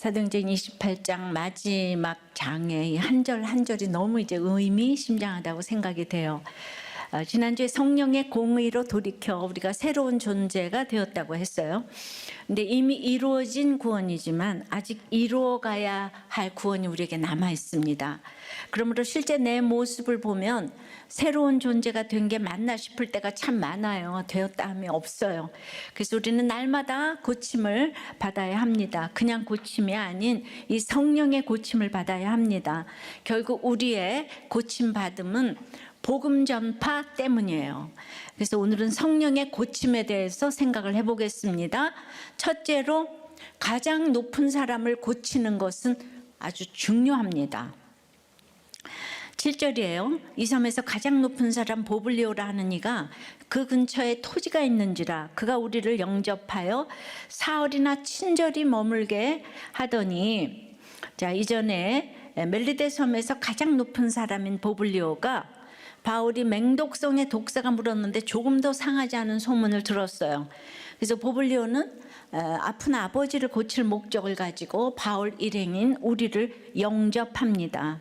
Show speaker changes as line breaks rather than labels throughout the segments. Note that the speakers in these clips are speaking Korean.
사도행전 28장 마지막 장의 한 절 한 절이 너무 이제 의미심장하다고 생각이 돼요. 지난주에 성령의 공의로 돌이켜 우리가 새로운 존재가 되었다고 했어요. 근데 이미 이루어진 구원이지만 아직 이루어가야 할 구원이 우리에게 남아 있습니다. 그러므로 실제 내 모습을 보면 새로운 존재가 된 게 맞나 싶을 때가 참 많아요. 되었다 함이 없어요. 그래서 우리는 날마다 고침을 받아야 합니다. 그냥 고침이 아닌 이 성령의 고침을 받아야 합니다. 결국 우리의 고침 받음은 복음 전파 때문이에요. 그래서 오늘은 성령의 고침에 대해서 생각을 해보겠습니다. 첫째로 가장 높은 사람을 고치는 것은 아주 중요합니다. 7절이에요. 이 섬에서 가장 높은 사람 보블리오라 하는 이가 그 근처에 토지가 있는지라 그가 우리를 영접하여 사흘이나 친절히 머물게 하더니, 자, 이전에 멜리데 섬에서 가장 높은 사람인 보블리오가 바울이 맹독성의 독사가 물었는데 조금 더 상하지 않은 소문을 들었어요. 그래서 보블리오는 아픈 아버지를 고칠 목적을 가지고 바울 일행인 우리를 영접합니다.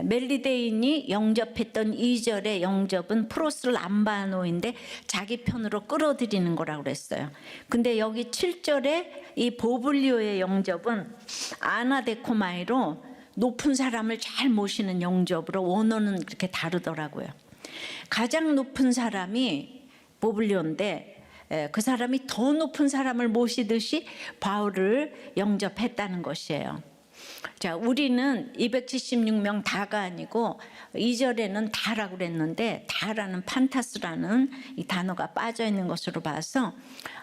멜리데인이 영접했던 2절의 영접은 프로스 람바노인데 자기 편으로 끌어들이는 거라고 그랬어요. 근데 여기 7절에 이 보블리오의 영접은 아나데코마이로 높은 사람을 잘 모시는 영접으로 원어는 그렇게 다르더라고요. 가장 높은 사람이 보블리오인데 그 사람이 더 높은 사람을 모시듯이 바울을 영접했다는 것이에요. 자, 우리는 276명 다가 아니고 2절에는 다라고 그랬는데 다라는 판타스라는 이 단어가 빠져 있는 것으로 봐서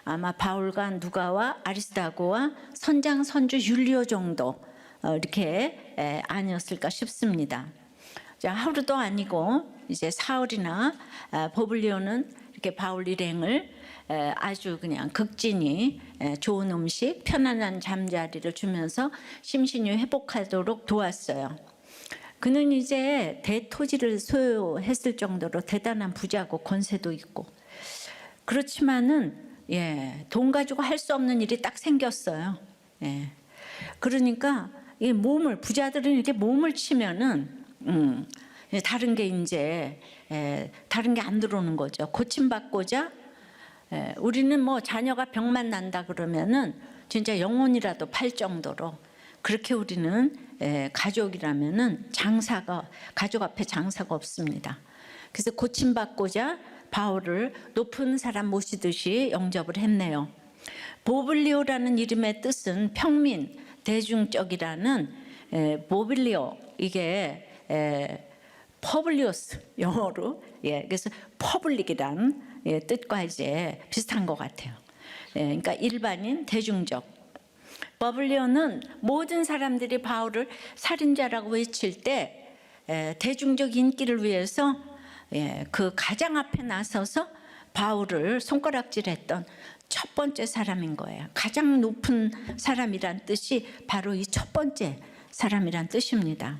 아마 바울과 누가와 아리스다고와 선장 선주 율리오 정도 이렇게 아니었을까 싶습니다. 자, 하루도 아니고 이제 사흘이나 보블리오는 이렇게 바울 일행을 아주 그냥 극진히 좋은 음식, 편안한 잠자리를 주면서 심신이 회복하도록 도왔어요. 그는 이제 대토지를 소유했을 정도로 대단한 부자고 권세도 있고, 그렇지만은 돈 가지고 할 수 없는 일이 딱 생겼어요. 그러니까 이 몸을, 부자들은 이렇게 몸을 치면은 다른 게 이제 다른 게 안 들어오는 거죠. 고침받고자 우리는 뭐 자녀가 병만 난다 그러면은 진짜 영혼이라도 팔 정도로 그렇게 우리는 가족이라면은 장사가, 가족 앞에 장사가 없습니다. 그래서 고침받고자 바울을 높은 사람 모시듯이 영접을 했네요. 보블리오라는 이름의 뜻은 평민, 대중적이라는 보블리오, 이게 퍼블리오스 영어로, 그래서 퍼블릭이란 뜻과 이제 비슷한 것 같아요. 그러니까 일반인, 대중적. 보블리오는 모든 사람들이 바울을 살인자라고 외칠 때 대중적 인기를 위해서 그 가장 앞에 나서서 바울을 손가락질했던 첫 번째 사람인 거예요. 가장 높은 사람이란 뜻이 바로 이 첫 번째 사람이란 뜻입니다.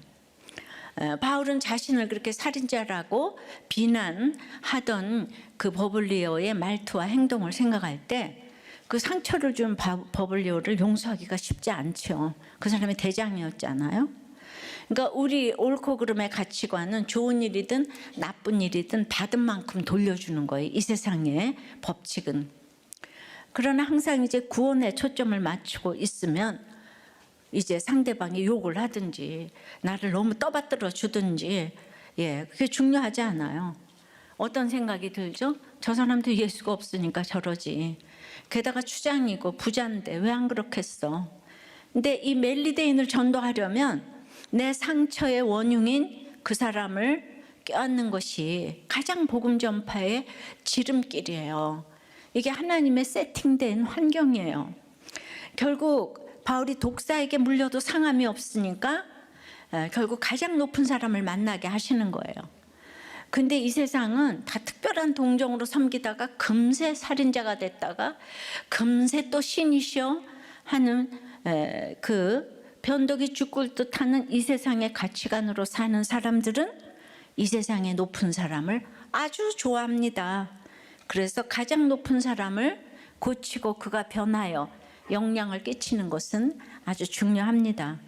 바울은 자신을 그렇게 살인자라고 비난하던 그 보블리오의 말투와 행동을 생각할 때 그 상처를 준 보블리오를 용서하기가 쉽지 않죠. 그 사람이 대장이었잖아요. 그러니까 우리 옳고 그름의 가치관은 좋은 일이든 나쁜 일이든 받은 만큼 돌려주는 거예요. 이 세상의 법칙은. 그러나 항상 이제 구원에 초점을 맞추고 있으면 이제 상대방이 욕을 하든지 나를 너무 떠받들어 주든지 그게 중요하지 않아요. 어떤 생각이 들죠? 저 사람도 예수가 없으니까 저러지. 게다가 추장이고 부자인데 왜 안 그렇겠어? 근데 이 멜리데인을 전도하려면 내 상처의 원흉인 그 사람을 껴안는 것이 가장 복음 전파의 지름길이에요. 이게 하나님의 세팅된 환경이에요. 결국 바울이 독사에게 물려도 상함이 없으니까 결국 가장 높은 사람을 만나게 하시는 거예요. 근데 이 세상은 다 특별한 동정으로 섬기다가 금세 살인자가 됐다가 금세 또 신이시여 하는 그 변덕이 죽을 듯하는 이 세상의 가치관으로 사는 사람들은 이 세상의 높은 사람을 아주 좋아합니다. 그래서 가장 높은 사람을 고치고 그가 변하여 영향을 끼치는 것은 아주 중요합니다.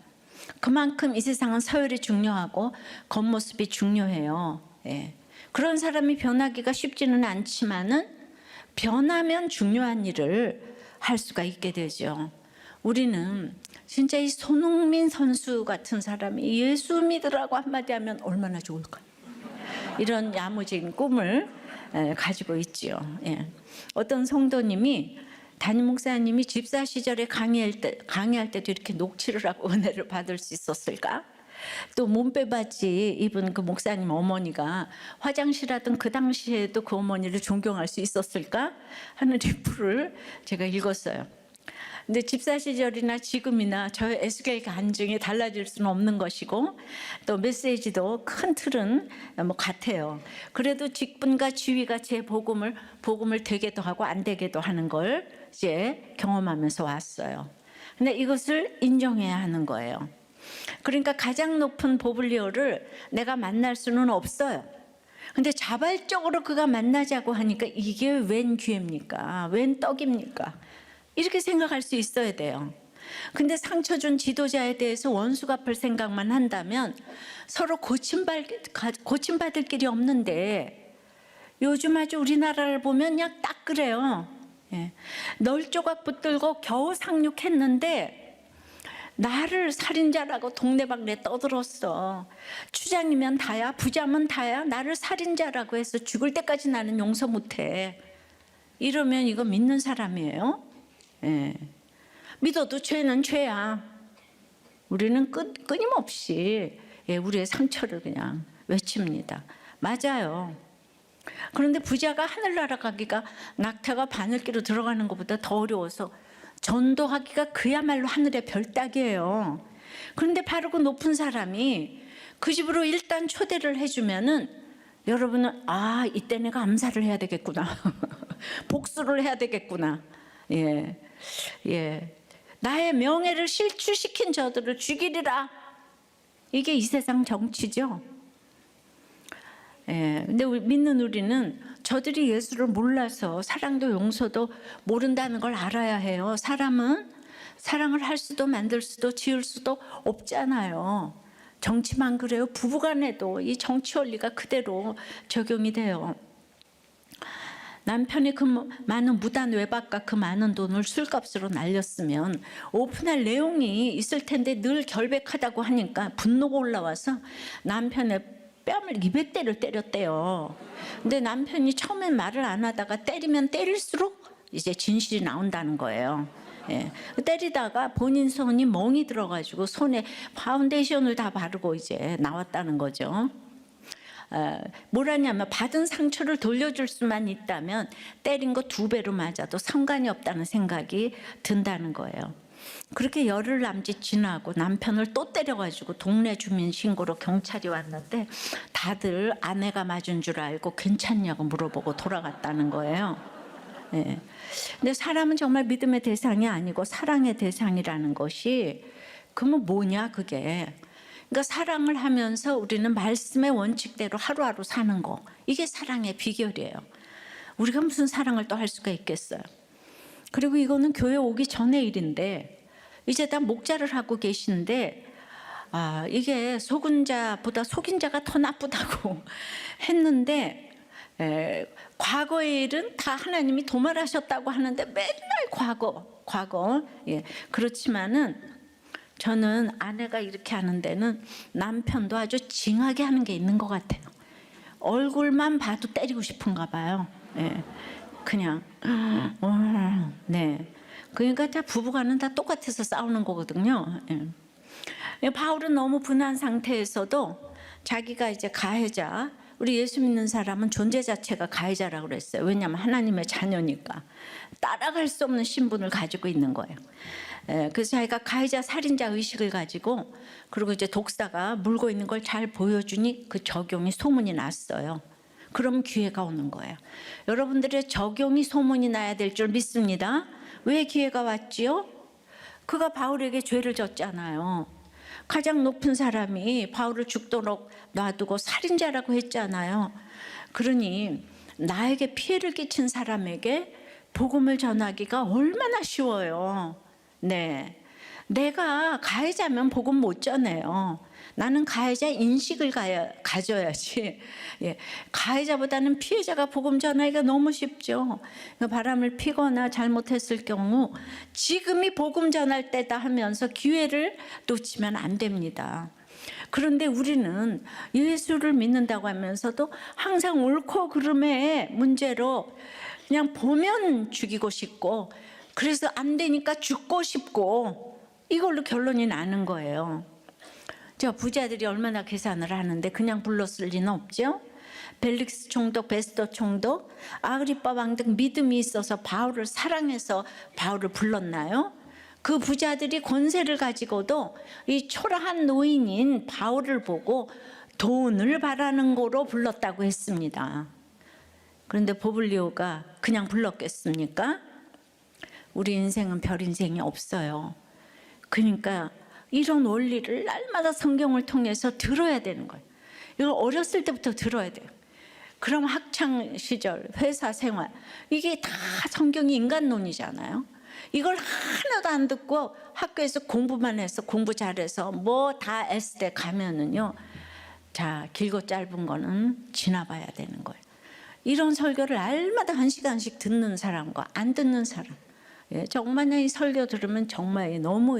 그만큼 이 세상은 서열이 중요하고 겉모습이 중요해요. 예. 그런 사람이 변하기가 쉽지는 않지만은 변하면 중요한 일을 할 수가 있게 되죠. 우리는 진짜 이 손흥민 선수 같은 사람이 예수 믿으라고 한마디 하면 얼마나 좋을까? 이런 야무진 꿈을 가지고 있지요. 예. 어떤 성도님이 담임 목사님이 집사 시절에 강의할 때도 이렇게 녹취를 하고 은혜를 받을 수 있었을까? 또 몸빼바지 입은 그 목사님 어머니가 화장실 하던 그 당시에도 그 어머니를 존경할 수 있었을까? 하는 리플을 제가 읽었어요. 근데 집사 시절이나 지금이나 저의 에스겔 간증이 달라질 수는 없는 것이고 또 메시지도 큰 틀은 뭐 같아요. 그래도 직분과 지위가 제 복음을 되게도 하고 안 되게도 하는 걸 이제 경험하면서 왔어요. 근데 이것을 인정해야 하는 거예요. 그러니까 가장 높은 보블리오를 내가 만날 수는 없어요. 근데 자발적으로 그가 만나자고 하니까 이게 웬 기회입니까? 웬 떡입니까? 이렇게 생각할 수 있어야 돼요. 근데 상처 준 지도자에 대해서 원수 갚을 생각만 한다면 서로 고침받을 길이 없는데 요즘 아주 우리나라를 보면 그냥 딱 그래요. 예. 널 조각 붙들고 겨우 상륙했는데 나를 살인자라고 동네방네 떠들었어. 추장이면 다야, 부자면 다야, 나를 살인자라고 해서 죽을 때까지 나는 용서 못해. 이러면 이거 믿는 사람이에요? 예. 믿어도 죄는 죄야. 우리는 끊임없이 우리의 상처를 그냥 외칩니다. 맞아요. 그런데 부자가 하늘나라 가기가 낙타가 바늘기로 들어가는 것보다 더 어려워서 전도하기가 그야말로 하늘의 별 따기예요. 그런데 바로 그 높은 사람이 그 집으로 일단 초대를 해주면은 여러분은 이때 내가 암살을 해야 되겠구나. 복수를 해야 되겠구나. 예. 나의 명예를 실추시킨 저들을 죽이리라. 이게 이 세상 정치죠. 근데 믿는 우리는 저들이 예수를 몰라서 사랑도 용서도 모른다는 걸 알아야 해요. 사람은 사랑을 할 수도 만들 수도 지을 수도 없잖아요. 정치만 그래요. 부부간에도 이 정치 원리가 그대로 적용이 돼요. 남편이 그 많은 무단 외박과 그 많은 돈을 술값으로 날렸으면 오픈할 내용이 있을 텐데 늘 결백하다고 하니까 분노가 올라와서 남편의 뺨을 200대를 때렸대요. 근데 남편이 처음엔 말을 안 하다가 때리면 때릴수록 이제 진실이 나온다는 거예요. 때리다가 본인 손이 멍이 들어가지고 손에 파운데이션을 다 바르고 이제 나왔다는 거죠. 뭐라냐면 받은 상처를 돌려줄 수만 있다면 때린 거 2배로 맞아도 상관이 없다는 생각이 든다는 거예요. 그렇게 열흘 남짓 지나고 남편을 또 때려가지고 동네 주민 신고로 경찰이 왔는데 다들 아내가 맞은 줄 알고 괜찮냐고 물어보고 돌아갔다는 거예요. 근데 사람은 정말 믿음의 대상이 아니고 사랑의 대상이라는 것이 그러면 뭐냐 그게. 그러니까 사랑을 하면서 우리는 말씀의 원칙대로 하루하루 사는 거, 이게 사랑의 비결이에요. 우리가 무슨 사랑을 또 할 수가 있겠어요. 그리고 이거는 교회 오기 전의 일인데 이제 다 목자를 하고 계신데 이게 속은 자보다 속인 자가 더 나쁘다고 했는데 과거의 일은 다 하나님이 도말하셨다고 하는데 맨날 과거. 그렇지만은 저는 아내가 이렇게 하는 데는 남편도 아주 징하게 하는 게 있는 것 같아요. 얼굴만 봐도 때리고 싶은가 봐요. 그냥 그러니까 다 부부간은 다 똑같아서 싸우는 거거든요. 바울은 너무 분한 상태에서도 자기가 이제 가해자, 우리 예수 믿는 사람은 존재 자체가 가해자라고 그랬어요. 왜냐하면 하나님의 자녀니까 따라갈 수 없는 신분을 가지고 있는 거예요. 그래서 자기가 가해자 살인자 의식을 가지고 그리고 이제 독사가 물고 있는 걸 잘 보여주니 그 적용이 소문이 났어요. 그럼 기회가 오는 거예요. 여러분들의 적용이 소문이 나야 될 줄 믿습니다. 왜 기회가 왔지요? 그가 바울에게 죄를 졌잖아요. 가장 높은 사람이 바울을 죽도록 놔두고 살인자라고 했잖아요. 그러니 나에게 피해를 끼친 사람에게 복음을 전하기가 얼마나 쉬워요. 네. 내가 가해자면 복음 못 전해요. 나는 가해자 인식을 가져야지. 예. 가해자보다는 피해자가 복음 전하기가 너무 쉽죠. 바람을 피거나 잘못했을 경우 지금이 복음 전할 때다 하면서 기회를 놓치면 안 됩니다. 그런데 우리는 예수를 믿는다고 하면서도 항상 옳고 그름의 문제로 그냥 보면 죽이고 싶고, 그래서 안 되니까 죽고 싶고, 이걸로 결론이 나는 거예요. 저 부자들이 얼마나 계산을 하는데 그냥 불렀을 리는 없죠. 벨릭스 총독, 베스도 총독, 아그리빠 왕 등 믿음이 있어서 바울을 사랑해서 바울을 불렀나요? 그 부자들이 권세를 가지고도 이 초라한 노인인 바울을 보고 돈을 바라는 거로 불렀다고 했습니다. 그런데 보블리오가 그냥 불렀겠습니까? 우리 인생은 별 인생이 없어요. 그러니까 이런 원리를 날마다 성경을 통해서 들어야 되는 거예요. 이걸 어렸을 때부터 들어야 돼요. 그럼 학창 시절, 회사 생활, 이게 다 성경이 인간론이잖아요. 이걸 하나도 안 듣고 학교에서 공부만 해서, 공부 잘해서 뭐 다 S대 가면은요, 자, 길고 짧은 거는 지나봐야 되는 거예요. 이런 설교를 날마다 1시간씩 듣는 사람과 안 듣는 사람, 예, 정말 이 설교 들으면 정말 너무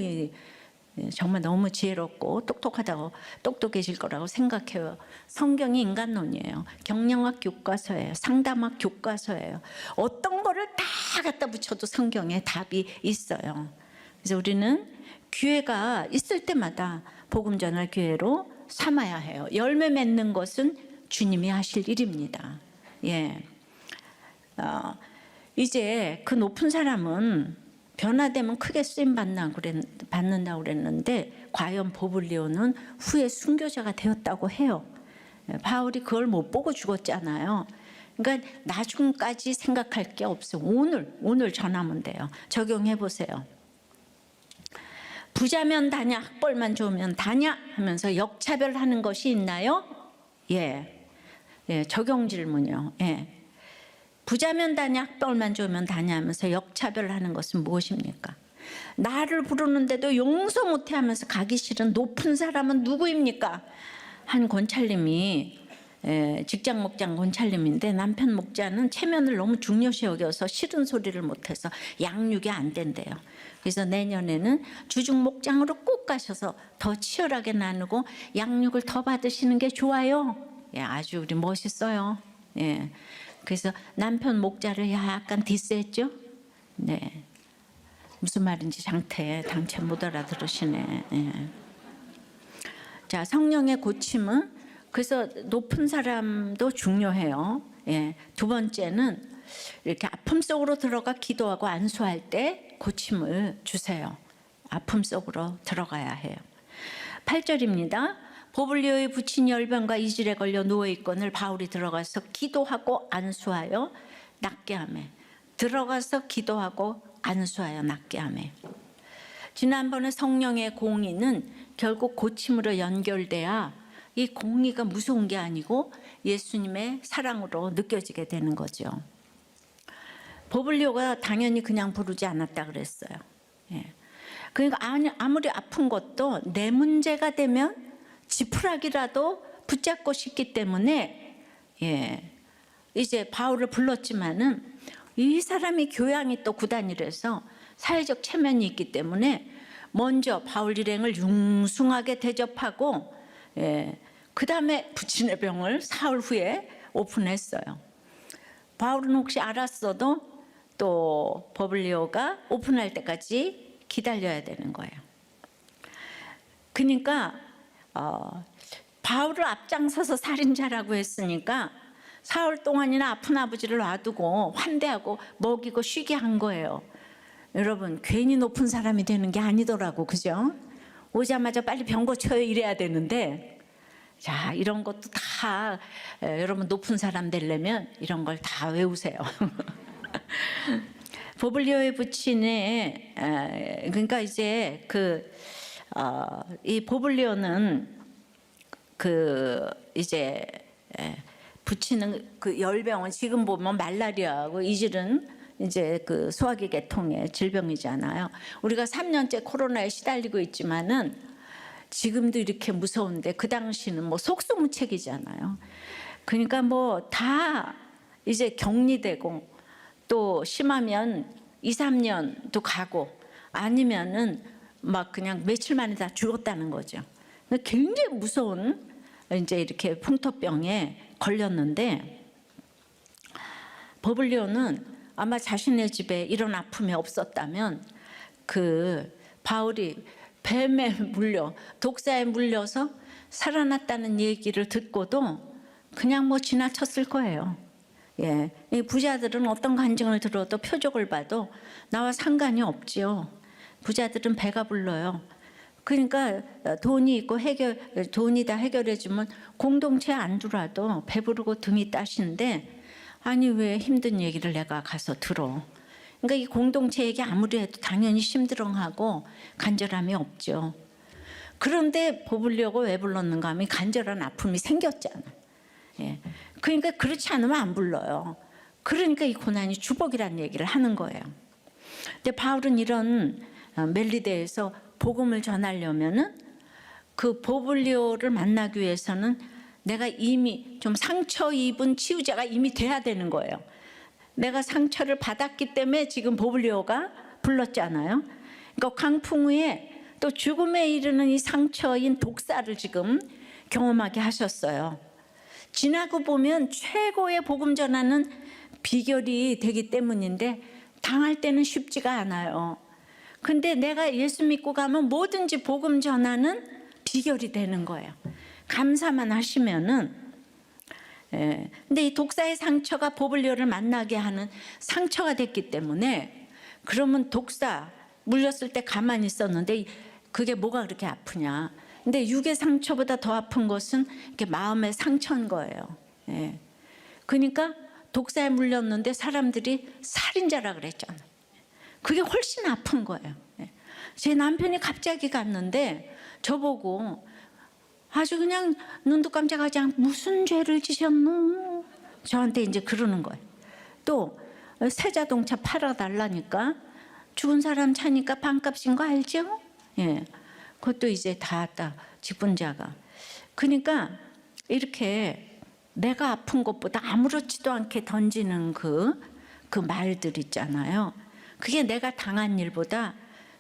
지혜롭고 똑똑하다고, 똑똑해질 거라고 생각해요. 성경이 인간론이에요. 경영학 교과서예요. 상담학 교과서예요. 어떤 거를 다 갖다 붙여도 성경에 답이 있어요. 그래서 우리는 기회가 있을 때마다 복음 전할 기회로 삼아야 해요. 열매 맺는 것은 주님이 하실 일입니다. 예. 이제 그 높은 사람은 변화되면 크게 쓰임 받는다고 그랬는데, 과연 보블리오는 후에 순교자가 되었다고 해요. 바울이 그걸 못 보고 죽었잖아요. 그러니까 나중까지 생각할 게 없어요. 오늘 전하면 돼요. 적용해 보세요. 부자면 다냐, 학벌만 좋으면 다냐 하면서 역차별하는 것이 있나요? 예, 적용 질문이요. 예. 부자면 다냐, 학벌만 좋으면 다냐 하면서 역차별하는 것은 무엇입니까? 나를 부르는데도 용서 못해 하면서 가기 싫은 높은 사람은 누구입니까? 한 권찰님이, 직장 목장 권찰님인데, 남편 목자는 체면을 너무 중요시 여겨서 싫은 소리를 못해서 양육이 안 된대요. 그래서 내년에는 주중 목장으로 꼭 가셔서 더 치열하게 나누고 양육을 더 받으시는 게 좋아요. 예, 아주 우리 멋있어요. 예. 그래서 남편 목자를 약간 디스했죠. 네, 무슨 말인지 당체 못 알아들으시네. 예. 자, 성령의 고침은, 그래서 높은 사람도 중요해요. 예. 두 번째는 이렇게 아픔 속으로 들어가 기도하고 안수할 때 고침을 주세요. 아픔 속으로 들어가야 해요. 8절입니다. 보블리오의 부친 열병과 이질에 걸려 누워있거늘 바울이 들어가서 기도하고 안수하여 낫게 하며, 들어가서 기도하고 안수하여 낫게 하며. 지난번에 성령의 공의는 결국 고침으로 연결돼야 이 공의가 무서운 게 아니고 예수님의 사랑으로 느껴지게 되는 거죠. 보블리오가 당연히 그냥 부르지 않았다 그랬어요. 예. 그러니까 아무리 아픈 것도 내 문제가 되면 지푸라기라도 붙잡고 싶기 때문에, 예, 이제 바울을 불렀지만은 이 사람이 교양이 또 구단이라서 사회적 체면이 있기 때문에 먼저 바울 일행을 융숭하게 대접하고, 예, 그 다음에 부친의 병을 사흘 후에 오픈했어요. 바울은 혹시 알았어도 또 보블리오가 오픈할 때까지 기다려야 되는 거예요. 그러니까 바울을 앞장서서 살인자라고 했으니까 사흘 동안이나 아픈 아버지를 놔두고 환대하고 먹이고 쉬게 한 거예요. 여러분, 괜히 높은 사람이 되는 게 아니더라고, 그죠? 오자마자 빨리 병 고쳐요 이래야 되는데, 자, 이런 것도 다 여러분 높은 사람 되려면 이런 걸 다 외우세요. 보블리오의 부친의, 그러니까 이제 이 보블리오는 이제 부치는 그 열병은 지금 보면 말라리아하고 이질은 이제 그 소화기 계통의 질병이잖아요. 우리가 3년째 코로나에 시달리고 있지만은 지금도 이렇게 무서운데 그 당시는 뭐 속수무책이잖아요. 그러니까 뭐 다 이제 격리되고 또 심하면 2, 3년도 가고 아니면은 막 그냥 며칠 만에 다 죽었다는 거죠. 굉장히 무서운 이제 이렇게 풍토병에 걸렸는데 버블리오는 아마 자신의 집에 이런 아픔이 없었다면 그 바울이 뱀에 물려 독사에 물려서 살아났다는 얘기를 듣고도 그냥 뭐 지나쳤을 거예요. 예, 이 부자들은 어떤 간증을 들어도 표적을 봐도 나와 상관이 없지요. 부자들은 배가 불러요. 그러니까 돈이 있고 돈이 다 해결해주면 공동체 안 들어와도 배부르고 등이 따신데 아니 왜 힘든 얘기를 내가 가서 들어. 그러니까 이 공동체 얘기 아무리 해도 당연히 심드렁하고 간절함이 없죠. 그런데 뽑으려고 왜 불렀는가 하면 간절한 아픔이 생겼잖아. 예. 그러니까 그렇지 않으면 안 불러요. 그러니까 이 고난이 축복이라는 얘기를 하는 거예요. 근데 바울은 이런 멜리데에서 복음을 전하려면은 그 보블리오를 만나기 위해서는 내가 이미 좀 상처 입은 치유자가 이미 돼야 되는 거예요. 내가 상처를 받았기 때문에 지금 보블리오가 불렀잖아요. 그러니까 광풍 후에 또 죽음에 이르는 이 상처인 독사를 지금 경험하게 하셨어요. 지나고 보면 최고의 복음 전하는 비결이 되기 때문인데 당할 때는 쉽지가 않아요. 근데 내가 예수 믿고 가면 뭐든지 복음 전하는 비결이 되는 거예요. 감사만 하시면은. 예. 근데 이 독사의 상처가 보블리오를 만나게 하는 상처가 됐기 때문에 그러면 독사 물렸을 때 가만히 있었는데 그게 뭐가 그렇게 아프냐. 근데 육의 상처보다 더 아픈 것은 이렇게 마음의 상처인 거예요. 예. 그러니까 독사에 물렸는데 사람들이 살인자라 그랬잖아요. 그게 훨씬 아픈 거예요. 예. 제 남편이 갑자기 갔는데 저보고 아주 그냥 눈도 깜짝하지 않고 무슨 죄를 지셨노? 저한테 이제 그러는 거예요. 또 새 자동차 팔아달라니까 죽은 사람 차니까 반값인 거 알죠? 예. 그것도 이제 다 직분자가. 그러니까 이렇게 내가 아픈 것보다 아무렇지도 않게 던지는 그 말들 있잖아요. 그게 내가 당한 일보다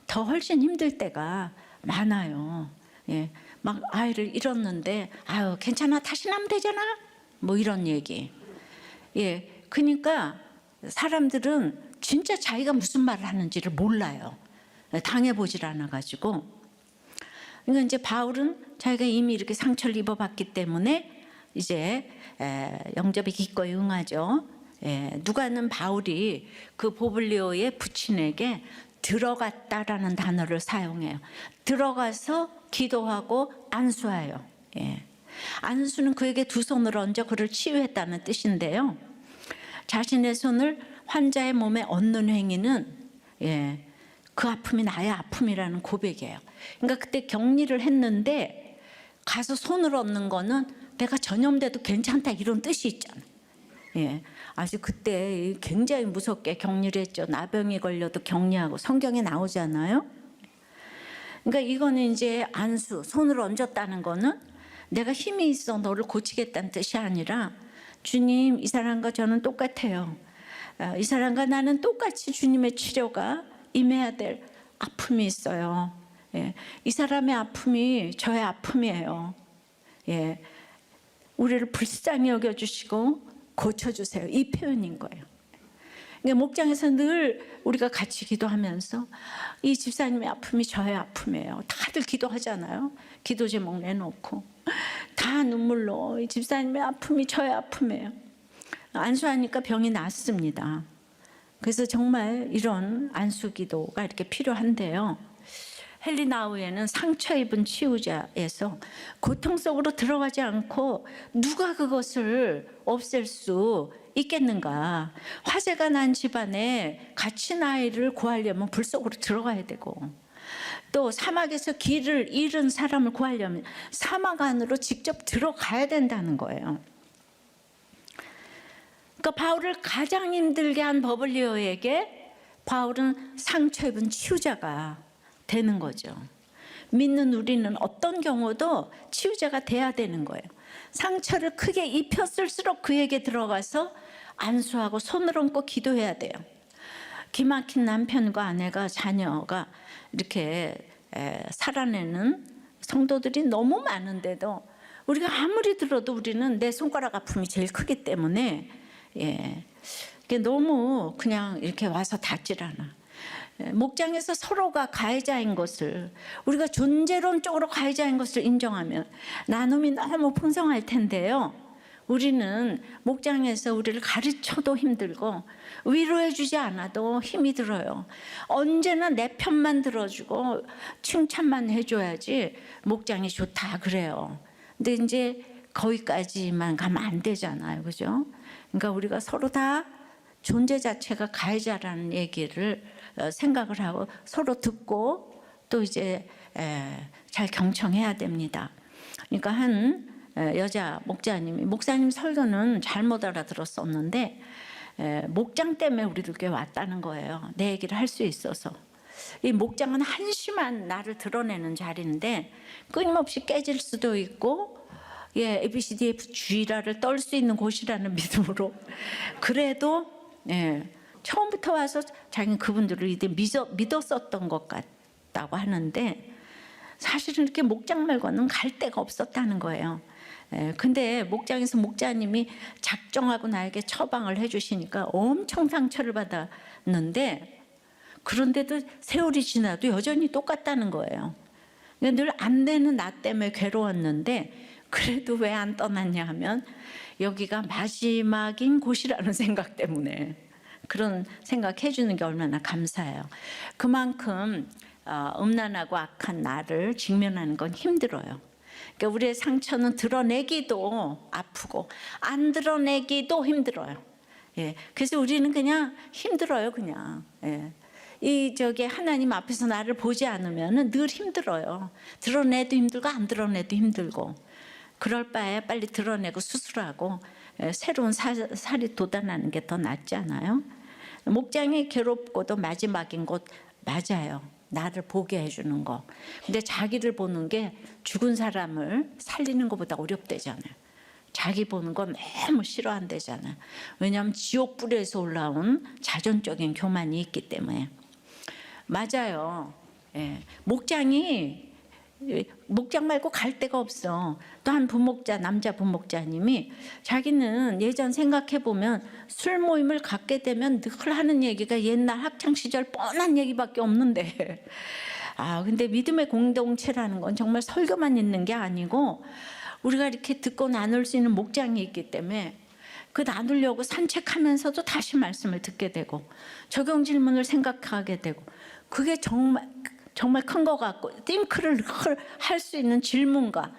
더 훨씬 힘들 때가 많아요. 예. 막 아이를 잃었는데 아유 괜찮아 다시 나면 되잖아 뭐 이런 얘기. 예. 그러니까 사람들은 진짜 자기가 무슨 말을 하는지를 몰라요. 당해보질 않아가지고. 그러니까 이제 바울은 자기가 이미 이렇게 상처를 입어봤기 때문에 이제 영접이 기꺼이 응하죠. 누가는 바울이 그 보블리오의 부친에게 들어갔다라는 단어를 사용해요. 들어가서 기도하고 안수해요. 안수는 그에게 두 손을 얹어 그를 치유했다는 뜻인데요. 자신의 손을 환자의 몸에 얹는 행위는 그 아픔이 나의 아픔이라는 고백이에요. 그러니까 그때 격리를 했는데 가서 손을 얹는 거는 내가 전염돼도 괜찮다 이런 뜻이 있잖아. 아주 그때 굉장히 무섭게 격리를 했죠. 나병이 걸려도 격리하고 성경에 나오잖아요. 그러니까 이거는 이제 안수, 손을 얹었다는 거는 내가 힘이 있어 너를 고치겠다는 뜻이 아니라 주님 이 사람과 저는 똑같아요. 이 사람과 나는 똑같이 주님의 치료가 임해야 될 아픔이 있어요. 이 사람의 아픔이 저의 아픔이에요. 우리를 불쌍히 여겨주시고 고쳐주세요. 이 표현인 거예요. 그러니까 목장에서 늘 우리가 같이 기도하면서 이 집사님의 아픔이 저의 아픔이에요. 다들 기도하잖아요. 기도 제목 내놓고 다 눈물로 이 집사님의 아픔이 저의 아픔이에요. 안수하니까 병이 낫습니다. 그래서 정말 이런 안수 기도가 이렇게 필요한데요. 헬리나우에는 상처 입은 치유자에서 고통 속으로 들어가지 않고 누가 그것을 없앨 수 있겠는가. 화재가 난 집안에 갇힌 아이를 구하려면 불 속으로 들어가야 되고 또 사막에서 길을 잃은 사람을 구하려면 사막 안으로 직접 들어가야 된다는 거예요. 그러니까 바울을 가장 힘들게 한 버블리오에게 바울은 상처 입은 치유자가 되는 거죠. 믿는 우리는 어떤 경우도 치유자가 돼야 되는 거예요. 상처를 크게 입혔을수록 그에게 들어가서 안수하고 손을 얹고 기도해야 돼요. 기막힌 남편과 아내가 자녀가 이렇게 살아내는 성도들이 너무 많은데도 우리가 아무리 들어도 우리는 내 손가락 아픔이 제일 크기 때문에 이게 너무 그냥 이렇게 와서 닿질 않아. 목장에서 서로가 가해자인 것을, 우리가 존재론적으로 가해자인 것을 인정하면 나눔이 너무 풍성할 텐데요. 우리는 목장에서 우리를 가르쳐도 힘들고 위로해주지 않아도 힘이 들어요. 언제나 내 편만 들어주고 칭찬만 해줘야지 목장이 좋다 그래요. 근데 이제 거기까지만 가면 안 되잖아요, 그죠? 그러니까 우리가 서로 다 존재 자체가 가해자라는 얘기를 생각을 하고 서로 듣고 또 이제 잘 경청해야 됩니다. 그러니까 한 여자 목사님 설교는 잘못 알아들었었는데 목장 때문에 우리들 교회 왔다는 거예요. 내 얘기를 할 수 있어서. 이 목장은 한심한 나를 드러내는 자리인데 끊임없이 깨질 수도 있고 ABCDF G라를 떨 수 있는 곳이라는 믿음으로 그래도 처음부터 와서 자기는 그분들을 이제 믿었었던 것 같다고 하는데 사실은 이렇게 목장 말고는 갈 데가 없었다는 거예요. 근데 목장에서 목자님이 작정하고 나에게 처방을 해주시니까 엄청 상처를 받았는데 그런데도 세월이 지나도 여전히 똑같다는 거예요. 늘 안 되는 나 때문에 괴로웠는데 그래도 왜 안 떠났냐 하면 여기가 마지막인 곳이라는 생각 때문에 그런 생각해 주는 게 얼마나 감사해요. 그만큼 음란하고 악한 나를 직면하는 건 힘들어요. 그러니까 우리의 상처는 드러내기도 아프고 안 드러내기도 힘들어요. 그래서 우리는 그냥 힘들어요, 그냥. 하나님 앞에서 나를 보지 않으면 늘 힘들어요. 드러내도 힘들고 안 드러내도 힘들고. 그럴 바에 빨리 드러내고 수술하고 새로운 살이 돋아나는 게 더 낫지 않아요? 목장이 괴롭고도 마지막인 곳 맞아요. 나를 보게 해주는 거. 근데 자기를 보는 게 죽은 사람을 살리는 것보다 어렵대잖아요. 자기 보는 거 너무 싫어한대잖아요. 왜냐하면 지옥 불에서 올라온 자존적인 교만이 있기 때문에. 맞아요. 목장 말고 갈 데가 없어. 또 한 부목자, 남자 부목자님이 자기는 예전 생각해보면 술 모임을 갖게 되면 늘 하는 얘기가 옛날 학창시절 뻔한 얘기밖에 없는데 근데 믿음의 공동체라는 건 정말 설교만 있는 게 아니고 우리가 이렇게 듣고 나눌 수 있는 목장이 있기 때문에 그 나누려고 산책하면서도 다시 말씀을 듣게 되고 적용 질문을 생각하게 되고 그게 정말 큰 것 같고 띵크를 할 수 있는 질문과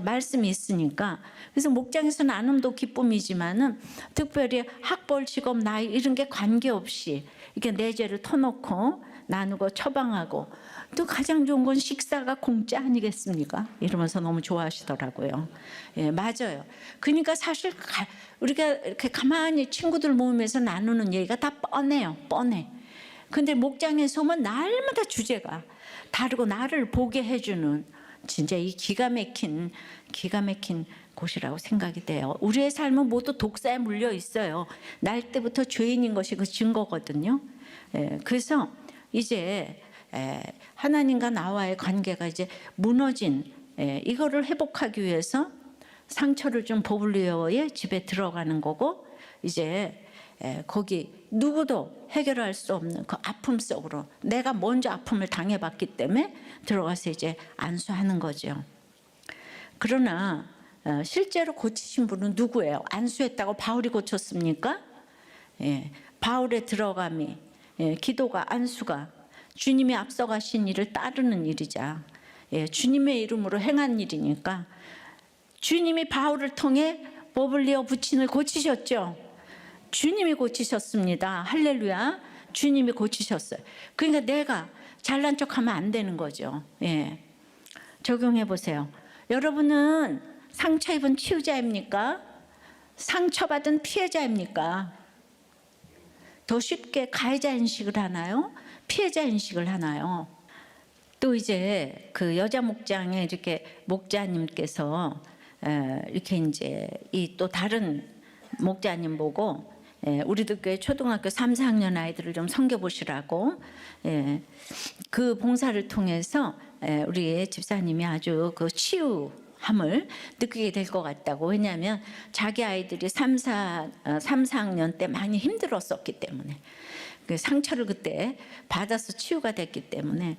말씀이 있으니까 그래서 목장에서 나눔도 기쁨이지만은 특별히 학벌, 직업, 나이 이런 게 관계없이 이렇게 내 죄를 터놓고 나누고 처방하고 또 가장 좋은 건 식사가 공짜 아니겠습니까? 이러면서 너무 좋아하시더라고요. 맞아요. 그러니까 사실 우리가 이렇게 가만히 친구들 모임에서 나누는 얘기가 다 뻔해요. 뻔해. 근데 목장에서 오면 날마다 주제가 다르고 나를 보게 해주는 진짜 이 기가 막힌 곳이라고 생각이 돼요. 우리의 삶은 모두 독사에 물려 있어요. 날 때부터 죄인인 것이 그 증거거든요. 그래서 이제 하나님과 나와의 관계가 이제 무너진 이거를 회복하기 위해서 상처를 준 버블리오의 집에 들어가는 거고 이제 거기 누구도 해결할 수 없는 그 아픔 속으로 내가 먼저 아픔을 당해봤기 때문에 들어가서 이제 안수하는 거죠. 그러나 실제로 고치신 분은 누구예요? 안수했다고 바울이 고쳤습니까? 바울의 들어감이 기도가 안수가 주님이 앞서가신 일을 따르는 일이자 주님의 이름으로 행한 일이니까 주님이 바울을 통해 버블리오 부친을 고치셨죠. 주님이 고치셨습니다. 할렐루야. 주님이 고치셨어요. 그러니까 내가 잘난 척하면 안 되는 거죠. 적용해 보세요. 여러분은 상처 입은 치유자입니까? 상처받은 피해자입니까? 더 쉽게 가해자 인식을 하나요? 피해자 인식을 하나요? 또 이제 그 여자 목장에 이렇게 목자님께서 이렇게 이제 이 또 다른 목자님 보고 우리도 교회 초등학교 3, 4학년 아이들을 좀 섬겨보시라고 그 봉사를 통해서 우리 집사님이 아주 그 치유함을 느끼게 될 것 같다고. 왜냐하면 자기 아이들이 3, 4학년 때 많이 힘들었었기 때문에 그 상처를 그때 받아서 치유가 됐기 때문에.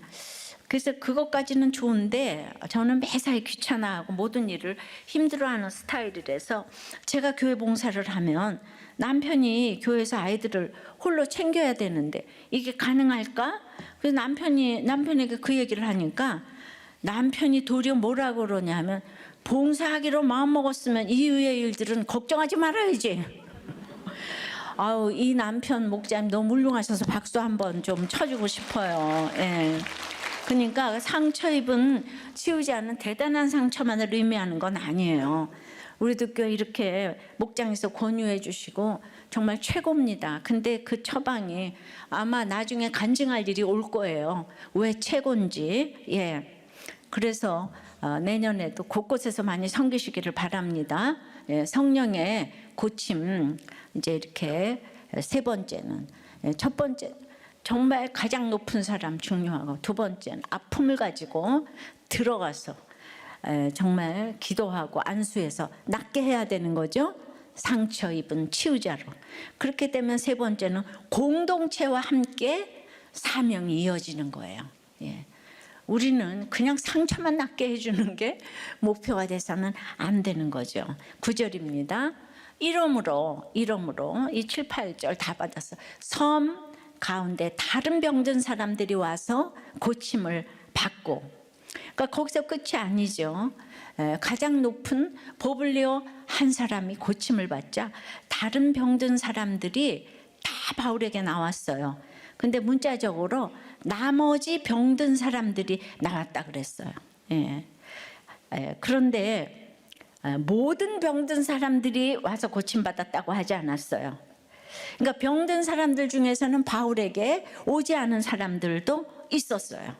그래서 그것까지는 좋은데 저는 매사에 귀찮아하고 모든 일을 힘들어하는 스타일이라서 제가 교회 봉사를 하면 남편이 교회에서 아이들을 홀로 챙겨야 되는데 이게 가능할까? 그래서 남편에게 그 얘기를 하니까 남편이 도리어 뭐라고 그러냐 하면 봉사하기로 마음먹었으면 이후의 일들은 걱정하지 말아야지. 아우, 이 남편 목자님 너무 훌륭하셔서 박수 한번 좀 쳐주고 싶어요. 예. 그러니까 상처 입은 치우지 않은 대단한 상처만을 의미하는 건 아니에요. 우리도 교회 이렇게 목장에서 권유해 주시고 정말 최고입니다. 근데 그 처방이 아마 나중에 간증할 일이 올 거예요. 왜 최고인지. 예. 그래서 내년에도 곳곳에서 많이 섬기시기를 바랍니다. 예, 성령의 고침 이제 이렇게 세 번째는 첫 번째 정말 가장 높은 사람 중요하고 두 번째는 아픔을 가지고 들어가서 정말 기도하고 안수해서 낫게 해야 되는 거죠. 상처 입은 치유자로. 그렇게 되면 세 번째는 공동체와 함께 사명이 이어지는 거예요. 예. 우리는 그냥 상처만 낫게 해주는 게 목표가 돼서는 안 되는 거죠. 9절입니다. 이러므로 이 7, 8절 다 받았어. 섬 가운데 다른 병든 사람들이 와서 고침을 받고, 그러니까 거기서 끝이 아니죠. 가장 높은 보블리오 한 사람이 고침을 받자 다른 병든 사람들이 다 바울에게 나왔어요. 근데 문자적으로 나머지 병든 사람들이 나왔다 그랬어요. 예. 그런데 모든 병든 사람들이 와서 고침받았다고 하지 않았어요. 그러니까 병든 사람들 중에서는 바울에게 오지 않은 사람들도 있었어요.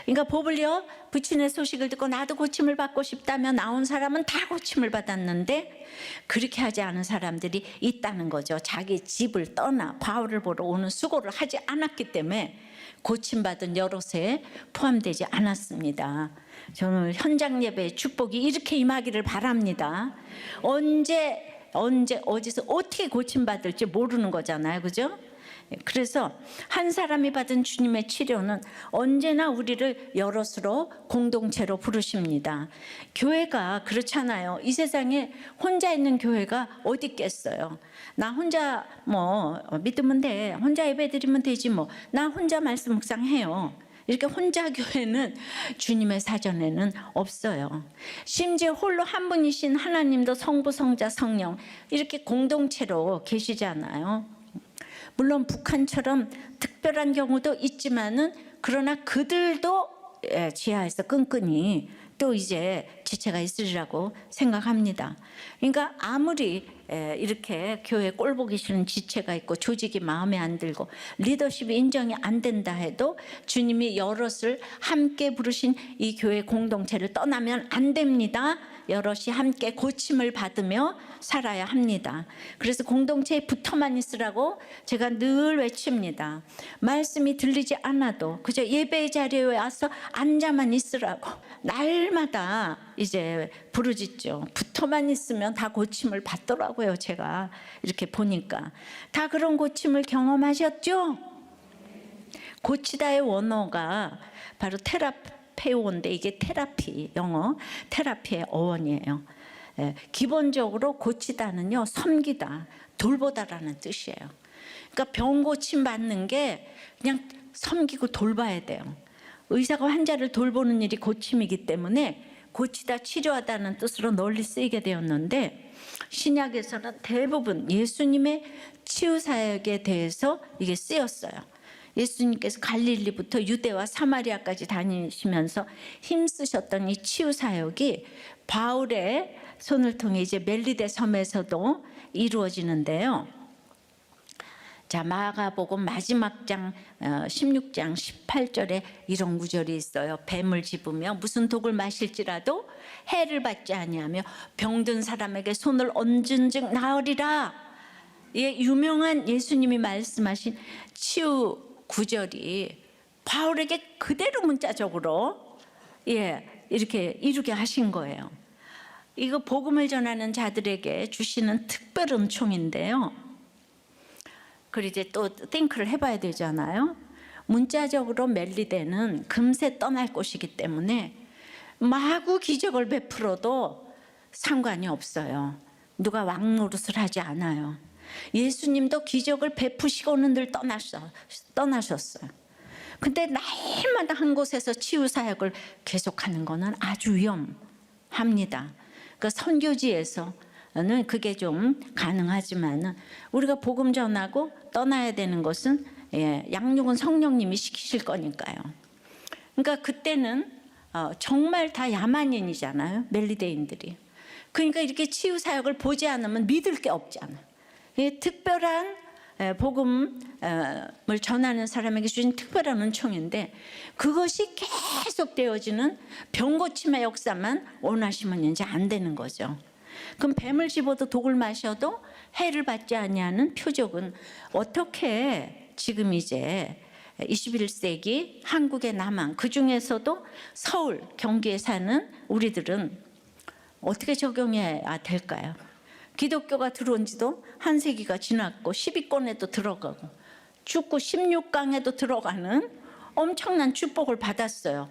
그러니까 보블리오 부친의 소식을 듣고 나도 고침을 받고 싶다며 나온 사람은 다 고침을 받았는데 그렇게 하지 않은 사람들이 있다는 거죠. 자기 집을 떠나 바울을 보러 오는 수고를 하지 않았기 때문에 고침받은 여럿에 포함되지 않았습니다. 저는 현장 예배의 축복이 이렇게 임하기를 바랍니다. 언제 어디서 어떻게 고침받을지 모르는 거잖아요. 그죠? 그래서 한 사람이 받은 주님의 치료는 언제나 우리를 여럿으로 공동체로 부르십니다. 교회가 그렇잖아요. 이 세상에 혼자 있는 교회가 어디 있겠어요. 나 혼자 뭐 믿으면 돼. 혼자 예배드리면 되지 뭐. 나 혼자 말씀 묵상해요. 이렇게 혼자 교회는 주님의 사전에는 없어요. 심지어 홀로 한 분이신 하나님도 성부, 성자, 성령 이렇게 공동체로 계시잖아요. 물론 북한처럼 특별한 경우도 있지만은 그러나 그들도 지하에서 끈끈이 또 이제 지체가 있으리라고 생각합니다. 그러니까 아무리 이렇게 교회 꼴보기 싫은 지체가 있고 조직이 마음에 안 들고 리더십이 인정이 안 된다 해도 주님이 여럿을 함께 부르신 이 교회 공동체를 떠나면 안 됩니다. 여럿이 함께 고침을 받으며 살아야 합니다. 그래서 공동체에 붙어만 있으라고 제가 늘 외칩니다. 말씀이 들리지 않아도 그저 예배의 자리에 와서 앉아만 있으라고 날마다 이제 부르짖죠. 붙어만 있으면 다 고침을 받더라고요. 제가 이렇게 보니까 다 그런 고침을 경험하셨죠? 고치다의 원어가 바로 테라페오인데 이게 테라피, 영어 테라피의 어원이에요. 기본적으로 고치다는요, 섬기다, 돌보다라는 뜻이에요. 그러니까 병 고침 받는 게 그냥 섬기고 돌봐야 돼요. 의사가 환자를 돌보는 일이 고침이기 때문에 고치다, 치료하다는 뜻으로 널리 쓰이게 되었는데 신약에서는 대부분 예수님의 치유 사역에 대해서 이게 쓰였어요. 예수님께서 갈릴리부터 유대와 사마리아까지 다니시면서 힘쓰셨던 이 치유 사역이 바울의 손을 통해 이제 멜리데 섬에서도 이루어지는데요. 자, 마가복음 마지막 장 16장 18절에 이런 구절이 있어요. 뱀을 집으며 무슨 독을 마실지라도 해를 받지 아니하며 병든 사람에게 손을 얹은즉 나으리라. 예, 유명한 예수님이 말씀하신 치유 구절이 바울에게 그대로 문자적으로 이렇게 이루게 하신 거예요. 이거 복음을 전하는 자들에게 주시는 특별 은총인데요. 그리고 이제 또 띵크를 해봐야 되잖아요. 문자적으로 멜리데는 금세 떠날 곳이기 때문에 마구 기적을 베풀어도 상관이 없어요. 누가 왕노릇을 하지 않아요. 예수님도 기적을 베푸시고는 늘 떠나셨어요. 근데 날마다 한 곳에서 치유 사역을 계속하는 것은 아주 위험합니다. 그 선교지에서는 그게 좀 가능하지만 우리가 복음 전하고 떠나야 되는 것은 양육은 성령님이 시키실 거니까요. 그러니까 그때는 정말 다 야만인이잖아요. 멜리데인들이. 그러니까 이렇게 치유 사역을 보지 않으면 믿을 게 없잖아요. 특별한 복음을 전하는 사람에게 주신 특별한 은총인데 그것이 계속 되어지는 병고침의 역사만 원하시면 이제 안 되는 거죠. 그럼 뱀을 집어도 독을 마셔도 해를 받지 아니하는 표적은 어떻게 지금 이제 21세기 한국의 남한 그중에서도 서울, 경기에 사는 우리들은 어떻게 적용해야 될까요? 기독교가 들어온 지도 한 세기가 지났고 10위권에도 들어가고 축구 16강에도 들어가는 엄청난 축복을 받았어요.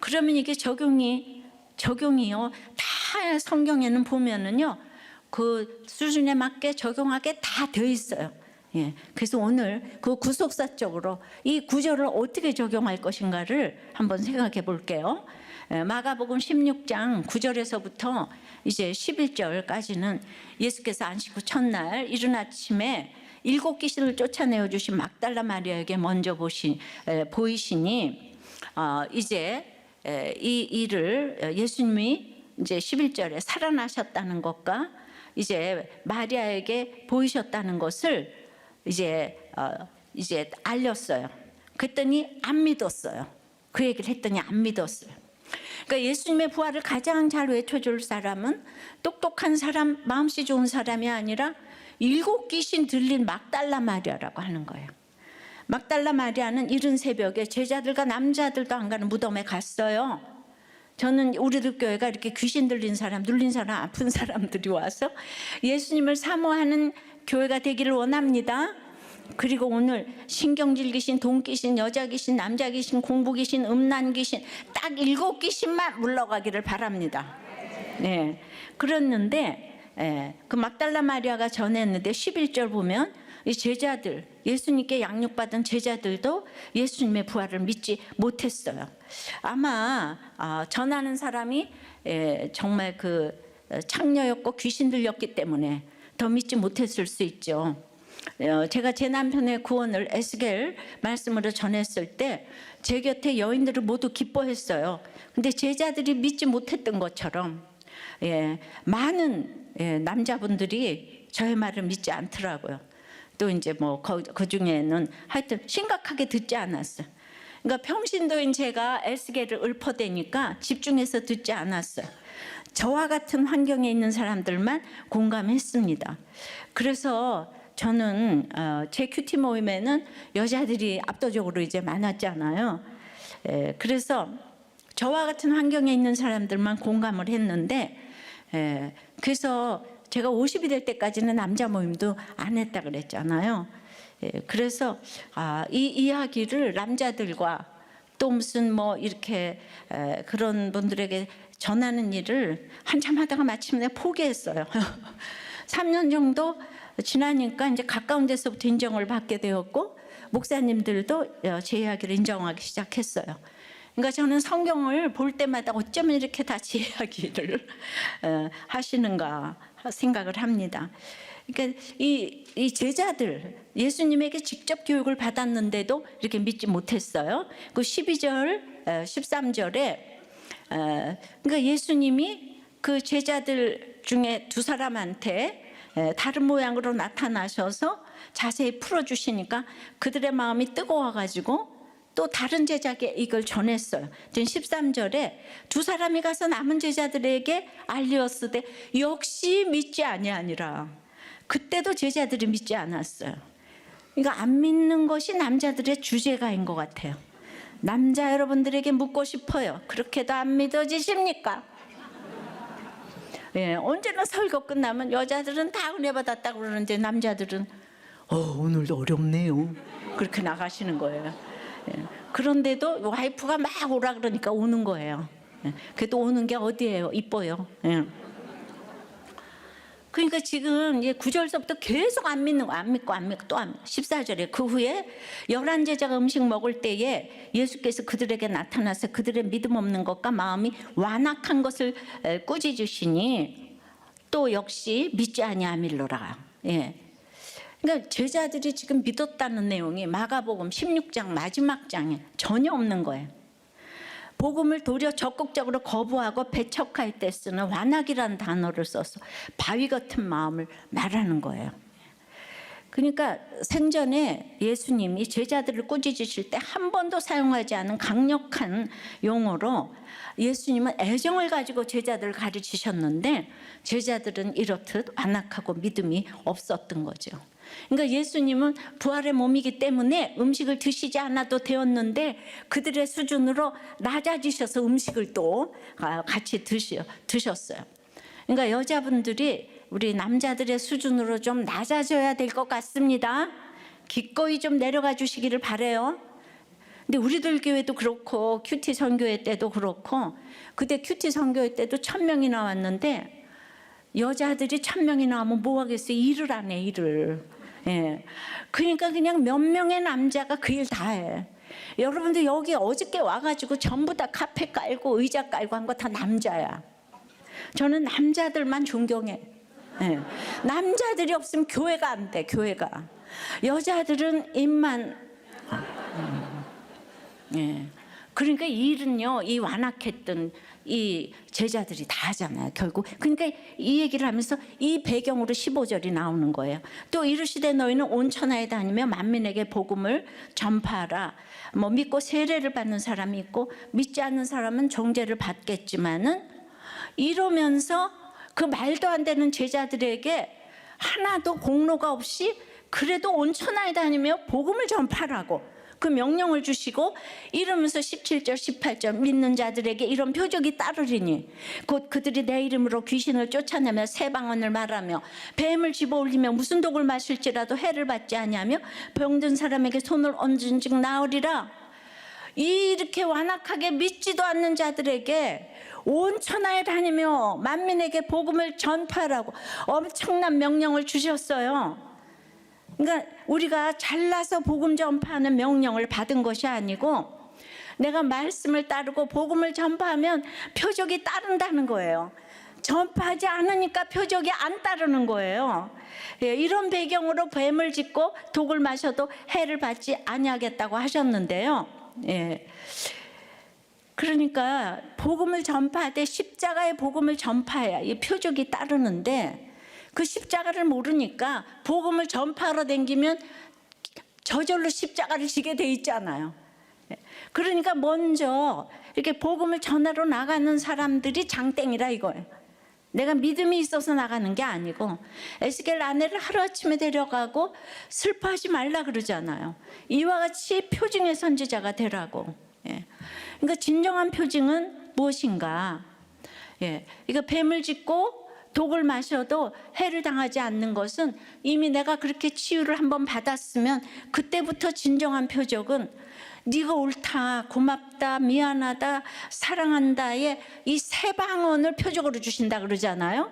그러면 이게 적용이요. 다 성경에는 보면은요. 그 수준에 맞게 적용하게 다 되어 있어요. 그래서 오늘 그 구속사적으로 이 구절을 어떻게 적용할 것인가를 한번 생각해 볼게요. 마가복음 16장 9절에서부터 이제 11절까지는 예수께서 안식 후 첫날 이른 아침에 7 귀신을 쫓아내어 주신 막달라 마리아에게 먼저 보이시니 이제 이 일을 예수님이 이제 11절에 살아나셨다는 것과 이제 마리아에게 보이셨다는 것을 이제 알렸어요. 그랬더니 안 믿었어요. 그 얘기를 했더니 안 믿었어요. 그러니까 예수님의 부활을 가장 잘 외쳐줄 사람은 똑똑한 사람, 마음씨 좋은 사람이 아니라 7 귀신 들린 막달라 마리아라고 하는 거예요. 막달라 마리아는 이른 새벽에 제자들과 남자들도 안 가는 무덤에 갔어요. 저는 우리들 교회가 이렇게 귀신 들린 사람, 눌린 사람, 아픈 사람들이 와서 예수님을 사모하는 교회가 되기를 원합니다. 그리고 오늘 신경질 귀신, 돈 귀신, 여자 귀신, 남자 귀신, 공부 귀신, 음란 귀신 딱 7 귀신만 물러가기를 바랍니다. 네, 그랬는데 그 막달라 마리아가 전했는데 11절 보면 이 제자들, 예수님께 양육받은 제자들도 예수님의 부활을 믿지 못했어요. 아마 전하는 사람이 정말 그 창녀였고 귀신 들렸기 때문에 더 믿지 못했을 수 있죠. 제가 제 남편의 구원을 에스겔 말씀으로 전했을 때 제 곁에 여인들을 모두 기뻐했어요. 근데 제자들이 믿지 못했던 것처럼 많은 남자분들이 저의 말을 믿지 않더라고요. 또 이제 뭐 그 중에는 하여튼 심각하게 듣지 않았어요. 그러니까 평신도인 제가 에스겔을 읊어대니까 집중해서 듣지 않았어요. 저와 같은 환경에 있는 사람들만 공감했습니다. 그래서 저는 제 큐티 모임에는 여자들이 압도적으로 이제 많았잖아요. 그래서 저와 같은 환경에 있는 사람들만 공감을 했는데 그래서 제가 50이 될 때까지는 남자 모임도 안 했다 그랬잖아요. 그래서 이 이야기를 남자들과 또 무슨 뭐 이렇게 그런 분들에게 전하는 일을 한참 하다가 마침내 포기했어요. 3년 정도 지나니까 이제 가까운 데서부터 인정을 받게 되었고 목사님들도 제 이야기를 인정하기 시작했어요. 그러니까 저는 성경을 볼 때마다 어쩌면 이렇게 다 제 이야기를 하시는가 생각을 합니다. 그러니까 이 제자들 예수님에게 직접 교육을 받았는데도 이렇게 믿지 못했어요. 그 12절, 13절에 그러니까 예수님이 그 제자들 중에 두 사람한테 다른 모양으로 나타나셔서 자세히 풀어주시니까 그들의 마음이 뜨거워가지고 또 다른 제자에게 이걸 전했어요. 13절에 두 사람이 가서 남은 제자들에게 알리었으되 역시 믿지 아니하니라. 그때도 제자들이 믿지 않았어요. 그러니까 안 믿는 것이 남자들의 주제가인 것 같아요. 남자 여러분들에게 묻고 싶어요. 그렇게도 안 믿어지십니까? 예, 언제나 설교 끝나면 여자들은 다 은혜 받았다고 그러는데 남자들은 오늘도 어렵네요. 그렇게 나가시는 거예요. 예, 그런데도 와이프가 막 오라 그러니까 오는 거예요. 예, 그래도 오는 게 어디예요? 이뻐요. 예. 그러니까 지금 9절서부터 계속 안 믿는 거, 안 믿고 또 안 믿고. 14절에 그 후에 11제자가 음식 먹을 때에 예수께서 그들에게 나타나서 그들의 믿음 없는 것과 마음이 완악한 것을 꾸짖으시니 또 역시 믿지 아니하밀로라. 예. 그러니까 제자들이 지금 믿었다는 내용이 마가복음 16장 마지막 장에 전혀 없는 거예요. 복음을 도리어 적극적으로 거부하고 배척할 때 쓰는 완악이라는 단어를 써서 바위 같은 마음을 말하는 거예요. 그러니까 생전에 예수님이 제자들을 꾸짖으실 때 한 번도 사용하지 않은 강력한 용어로 예수님은 애정을 가지고 제자들을 가르치셨는데 제자들은 이렇듯 완악하고 믿음이 없었던 거죠. 그러니까 예수님은 부활의 몸이기 때문에 음식을 드시지 않아도 되었는데 그들의 수준으로 낮아지셔서 음식을 또 같이 드셨어요. 그러니까 여자분들이 우리 남자들의 수준으로 좀 낮아져야 될 것 같습니다. 기꺼이 좀 내려가 주시기를 바라요. 근데 우리들 교회도 그렇고 큐티 선교회 때도 그렇고 그때 큐티 선교회 때도 1000명이 나왔는데 여자들이 1000명이 나오면 뭐 하겠어요? 일을 안 해, 일을. 예. 그러니까 그냥 몇 명의 남자가 그 일 다 해. 여러분들 여기 어저께 와가지고 전부 다 카페 깔고 의자 깔고 한 거 다 남자야. 저는 남자들만 존경해. 예. 남자들이 없으면 교회가 안 돼, 교회가. 여자들은 입만. 예. 그러니까 이 일은요, 이 완악했던 이 제자들이 다 하잖아요, 결국. 그러니까 이 얘기를 하면서 이 배경으로 15절이 나오는 거예요. 또 이르시되 너희는 온 천하에 다니며 만민에게 복음을 전파하라. 뭐 믿고 세례를 받는 사람이 있고 믿지 않는 사람은 정죄를 받겠지만은 이러면서 그 말도 안 되는 제자들에게 하나도 공로가 없이 그래도 온 천하에 다니며 복음을 전파하라고 그 명령을 주시고 이러면서 17절 18절 믿는 자들에게 이런 표적이 따르리니 곧 그들이 내 이름으로 귀신을 쫓아내며 새 방언을 말하며 뱀을 집어올리며 무슨 독을 마실지라도 해를 받지 아니하며 병든 사람에게 손을 얹은즉 나으리라. 이렇게 완악하게 믿지도 않는 자들에게 온 천하에 다니며 만민에게 복음을 전파하라고 엄청난 명령을 주셨어요. 그러니까 우리가 잘나서 복음 전파하는 명령을 받은 것이 아니고 내가 말씀을 따르고 복음을 전파하면 표적이 따른다는 거예요. 전파하지 않으니까 표적이 안 따르는 거예요. 예, 이런 배경으로 뱀을 짚고 독을 마셔도 해를 받지 아니하겠다고 하셨는데요. 예. 그러니까 복음을 전파할 때 십자가의 복음을 전파해야 이 표적이 따르는데 그 십자가를 모르니까 복음을 전파하러 다니면 저절로 십자가를 지게 돼 있잖아요. 그러니까 먼저 이렇게 복음을 전하러 나가는 사람들이 장땡이라 이거예요. 내가 믿음이 있어서 나가는 게 아니고 에스겔 아내를 하루아침에 데려가고 슬퍼하지 말라 그러잖아요. 이와 같이 표징의 선지자가 되라고. 그러니까 진정한 표징은 무엇인가? 이거 뱀을 짚고 독을 마셔도 해를 당하지 않는 것은 이미 내가 그렇게 치유를 한번 받았으면 그때부터 진정한 표적은 네가 옳다, 고맙다, 미안하다, 사랑한다의 이 세 방언을 표적으로 주신다 그러잖아요.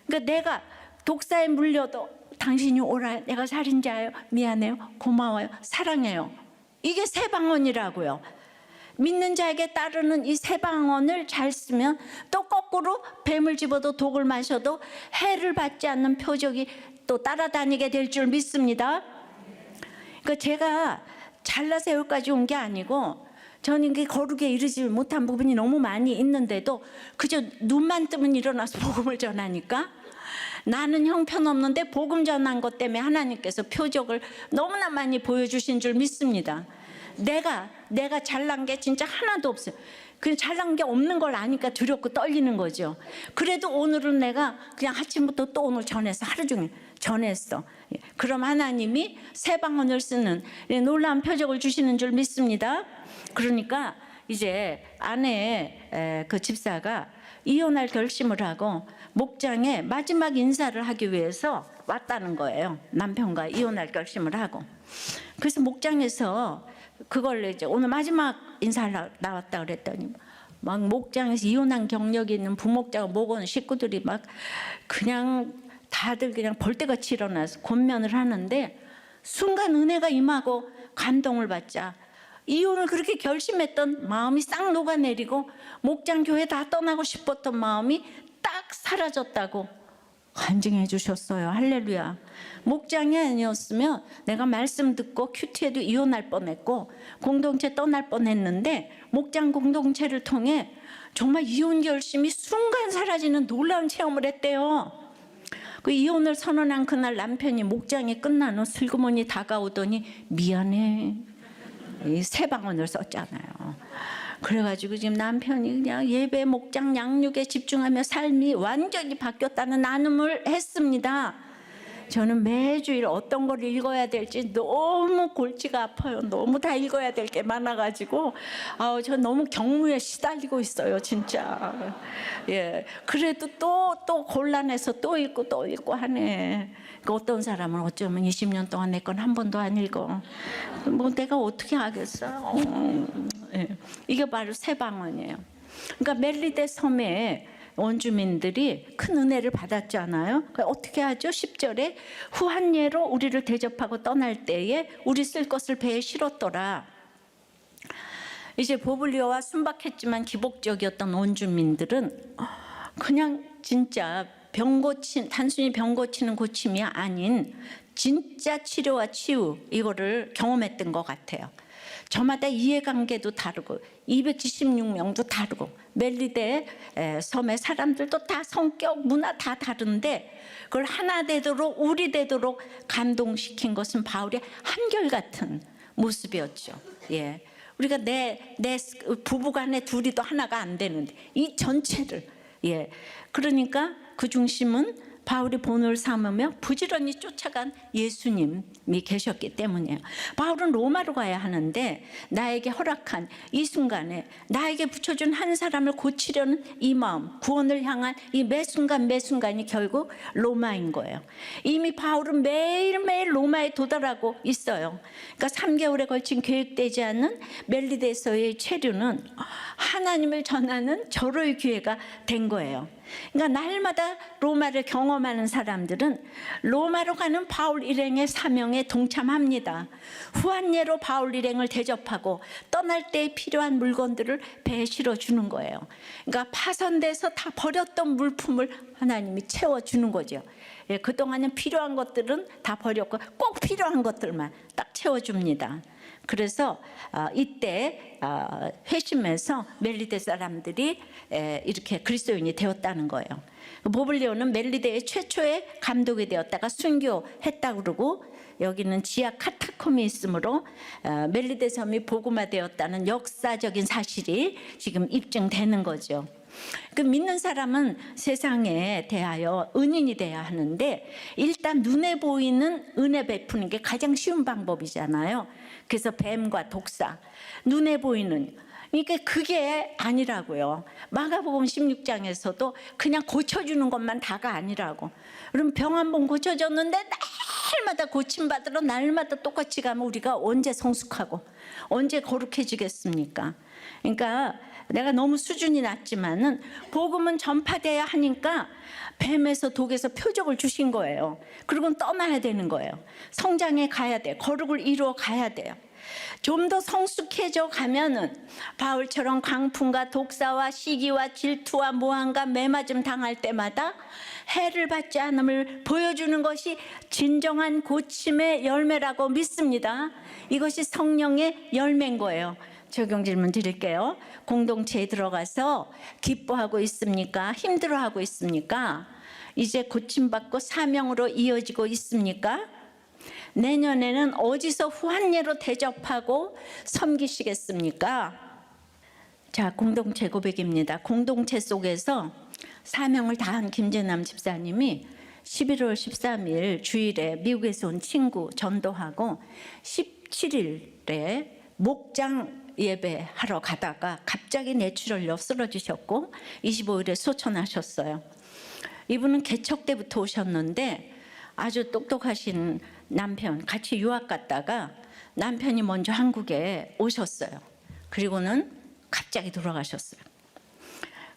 그러니까 내가 독사에 물려도 당신이 옳아요, 내가 살인자예요, 미안해요, 고마워요, 사랑해요. 이게 세 방언이라고요. 믿는 자에게 따르는 이 세 방언을 잘 쓰면 또 거꾸로 뱀을 집어도 독을 마셔도 해를 받지 않는 표적이 또 따라다니게 될 줄 믿습니다. 그러니까 제가 잘나서 여기까지 온 게 아니고 저는 이게 거룩에 이르지 못한 부분이 너무 많이 있는데도 그저 눈만 뜨면 일어나서 복음을 전하니까 나는 형편없는데 복음 전한 것 때문에 하나님께서 표적을 너무나 많이 보여주신 줄 믿습니다. 내가 잘난 게 진짜 하나도 없어요. 그 잘난 게 없는 걸 아니까 두렵고 떨리는 거죠. 그래도 오늘은 내가 그냥 아침부터 또 오늘 전해서 하루 종일 전했어. 그럼 하나님이 새 방언을 쓰는 놀라운 표적을 주시는 줄 믿습니다. 그러니까 이제 아내 그 집사가 이혼할 결심을 하고 목장에 마지막 인사를 하기 위해서 왔다는 거예요. 남편과 이혼할 결심을 하고. 그래서 목장에서 그걸 이제 오늘 마지막 인사를 나왔다 그랬더니 막 목장에서 이혼한 경력이 있는 부목장 목원 식구들이 막 그냥 다들 그냥 벌떼같이 일어나서 권면을 하는데 순간 은혜가 임하고 감동을 받자 이혼을 그렇게 결심했던 마음이 싹 녹아내리고 목장 교회 다 떠나고 싶었던 마음이 딱 사라졌다고 간증해 주셨어요. 할렐루야. 목장이 아니었으면 내가 말씀 듣고 큐티에도 이혼할 뻔했고 공동체 떠날 뻔했는데 목장 공동체를 통해 정말 이혼 결심이 순간 사라지는 놀라운 체험을 했대요. 그 이혼을 선언한 그날 남편이 목장이 끝난 후 슬그머니 다가오더니 미안해. 이 새 방언을 썼잖아요. 그래가지고 지금 남편이 그냥 예배, 목장, 양육에 집중하며 삶이 완전히 바뀌었다는 나눔을 했습니다. 저는 매주일 어떤 걸 읽어야 될지 너무 골치가 아파요. 너무 다 읽어야 될 게 많아가지고 저 너무 경무에 시달리고 있어요, 진짜. 예, 그래도 또 곤란해서 또 읽고 하네. 그러니까 어떤 사람은 어쩌면 20년 동안 내 건 한 번도 안 읽어. 뭐 내가 어떻게 하겠어? 예, 이게 바로 새 방언이에요. 그러니까 멜리데 섬에 원주민들이 큰 은혜를 받았잖아요. 그러니까 어떻게 하죠? 10절에 후한 예로 우리를 대접하고 떠날 때에 우리 쓸 것을 배에 실었더라. 이제 보블리오와 순박했지만 기복적이었던 원주민들은 그냥 진짜 단순히 병 고치는 고침이 아닌 진짜 치료와 치유 이거를 경험했던 것 같아요. 저마다 이해관계도 다르고 276명도 다르고 멜리데 섬의 사람들도 다 성격, 문화 다 다른데 그걸 하나 되도록 우리 되도록 감동시킨 것은 바울의 한결같은 모습이었죠. 예, 우리가 내 부부간에 둘이도 하나가 안 되는데 이 전체를 그러니까 그 중심은 바울이 본을 삼으며 부지런히 쫓아간 예수님이 계셨기 때문이에요. 바울은 로마로 가야 하는데 나에게 허락한 이 순간에 나에게 붙여준 한 사람을 고치려는 이 마음, 구원을 향한 이 매순간이 결국 로마인 거예요. 이미 바울은 매일매일 로마에 도달하고 있어요. 그러니까 3개월에 걸친 계획되지 않은 멜리데에서의 체류는 하나님을 전하는 절호의 기회가 된 거예요. 그러니까 날마다 로마를 경험하는 사람들은 로마로 가는 바울 일행의 사명에 동참합니다. 후한 예로 바울 일행을 대접하고 떠날 때 필요한 물건들을 배에 실어주는 거예요. 그러니까 파손돼서 다 버렸던 물품을 하나님이 채워주는 거죠. 그동안은 필요한 것들은 다 버렸고 꼭 필요한 것들만 딱 채워줍니다. 그래서 이때 회심해서 멜리데 사람들이 이렇게 그리스도인이 되었다는 거예요. 보블리오는 멜리데의 최초의 감독이 되었다가 순교했다고 그러고 여기는 지하 카타콤이 있으므로 멜리데 섬이 복음화되었다는 역사적인 사실이 지금 입증되는 거죠. 그 믿는 사람은 세상에 대하여 은인이 돼야 하는데 일단 눈에 보이는 은혜 베푸는 게 가장 쉬운 방법이잖아요. 그래서 뱀과 독사, 눈에 보이는 그게 아니라고요. 마가복음 16장에서도 그냥 고쳐주는 것만 다가 아니라고. 그럼 병 한 번 고쳐줬는데 날마다 고침받으러 날마다 똑같이 가면 우리가 언제 성숙하고 언제 거룩해지겠습니까? 그러니까 내가 너무 수준이 낮지만은 복음은 전파돼야 하니까 뱀에서 독에서 표적을 주신 거예요. 그리고 떠나야 되는 거예요. 성장해 가야 돼. 거룩을 이루어 가야 돼요. 좀 더 성숙해져 가면은 바울처럼 강풍과 독사와 시기와 질투와 모함과 매맞음 당할 때마다 해를 받지 않음을 보여주는 것이 진정한 고침의 열매라고 믿습니다. 이것이 성령의 열매인 거예요. 적용 질문 드릴게요. 공동체에 들어가서 기뻐하고 있습니까? 힘들어하고 있습니까? 이제 고침받고 사명으로 이어지고 있습니까? 내년에는 어디서 후한예로 대접하고 섬기시겠습니까? 자, 공동체 고백입니다. 공동체 속에서 사명을 다한 김재남 집사님이 11월 13일 주일에 미국에서 온 친구 전도하고 17일에 목장 예배하러 가다가 갑자기 뇌출혈로 쓰러지셨고 25일에 소천하셨어요. 이분은 개척 때부터 오셨는데 아주 똑똑하신 남편, 같이 유학 갔다가 남편이 먼저 한국에 오셨어요. 그리고는 갑자기 돌아가셨어요.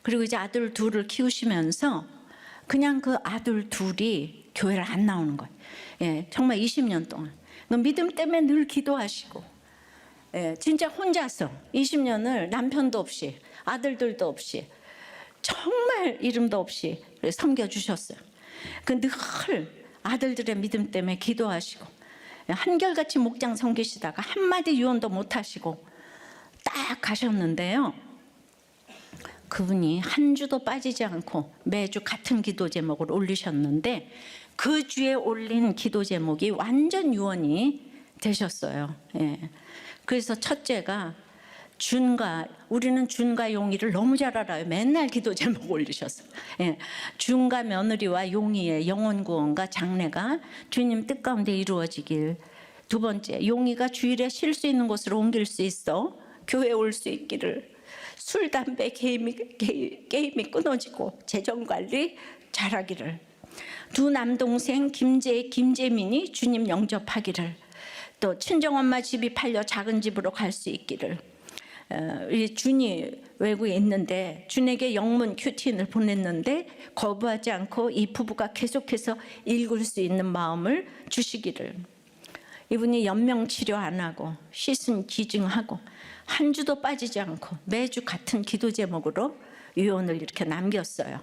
그리고 이제 아들 둘을 키우시면서 그냥 그 아들 둘이 교회를 안 나오는 거예요. 예, 정말 20년 동안 그 믿음 때문에 늘 기도하시고, 예, 진짜 혼자서 20년을 남편도 없이 아들들도 없이 정말 이름도 없이 섬겨주셨어요. 그 늘 아들들의 믿음 때문에 기도하시고 한결같이 목장 섬기시다가 한마디 유언도 못하시고 딱 가셨는데요. 그분이 한 주도 빠지지 않고 매주 같은 기도 제목을 올리셨는데 그 주에 올린 기도 제목이 완전 유언이 되셨어요. 예. 그래서 첫째가 우리는 준과 용의를 너무 잘 알아요. 맨날 기도 제목 올리셨어요. 예. 준과 며느리와 용의의 영혼 구원과 장래가 주님 뜻 가운데 이루어지길. 두 번째, 용의가 주일에 쉴 수 있는 곳으로 옮길 수 있어 교회에 올 수 있기를. 술, 담배, 게임이 끊어지고 재정관리 잘하기를. 두 남동생 김재민이 주님 영접하기를. 또 친정엄마 집이 팔려 작은 집으로 갈 수 있기를. 준이 외국에 있는데 준에게 영문 큐티인을 보냈는데 거부하지 않고 이 부부가 계속해서 읽을 수 있는 마음을 주시기를. 이분이 연명 치료 안 하고 시순 기증하고 한 주도 빠지지 않고 매주 같은 기도 제목으로 유언을 이렇게 남겼어요.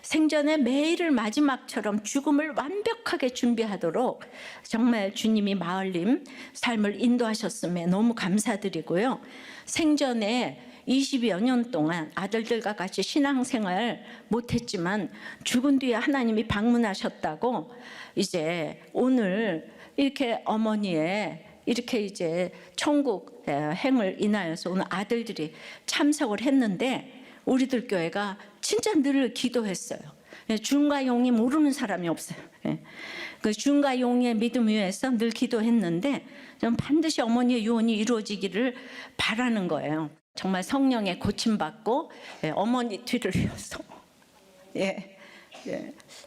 생전에 매일을 마지막처럼 죽음을 완벽하게 준비하도록 정말 주님이 마을림 삶을 인도하셨음에 너무 감사드리고요. 생전에 20여 년 동안 아들들과 같이 신앙생활 못했지만 죽은 뒤에 하나님이 방문하셨다고 이제 오늘 이렇게 어머니의 이렇게 이제 천국 행을 인하여서 오늘 아들들이 참석을 했는데 우리들 교회가 진짜 늘 기도했어요. 준과 용이 모르는 사람이 없어요. 그 준과 용의 믿음 위에서 늘 기도했는데 좀 반드시 어머니의 유언이 이루어지기를 바라는 거예요. 정말 성령의 고침받고 어머니 뒤를 이어서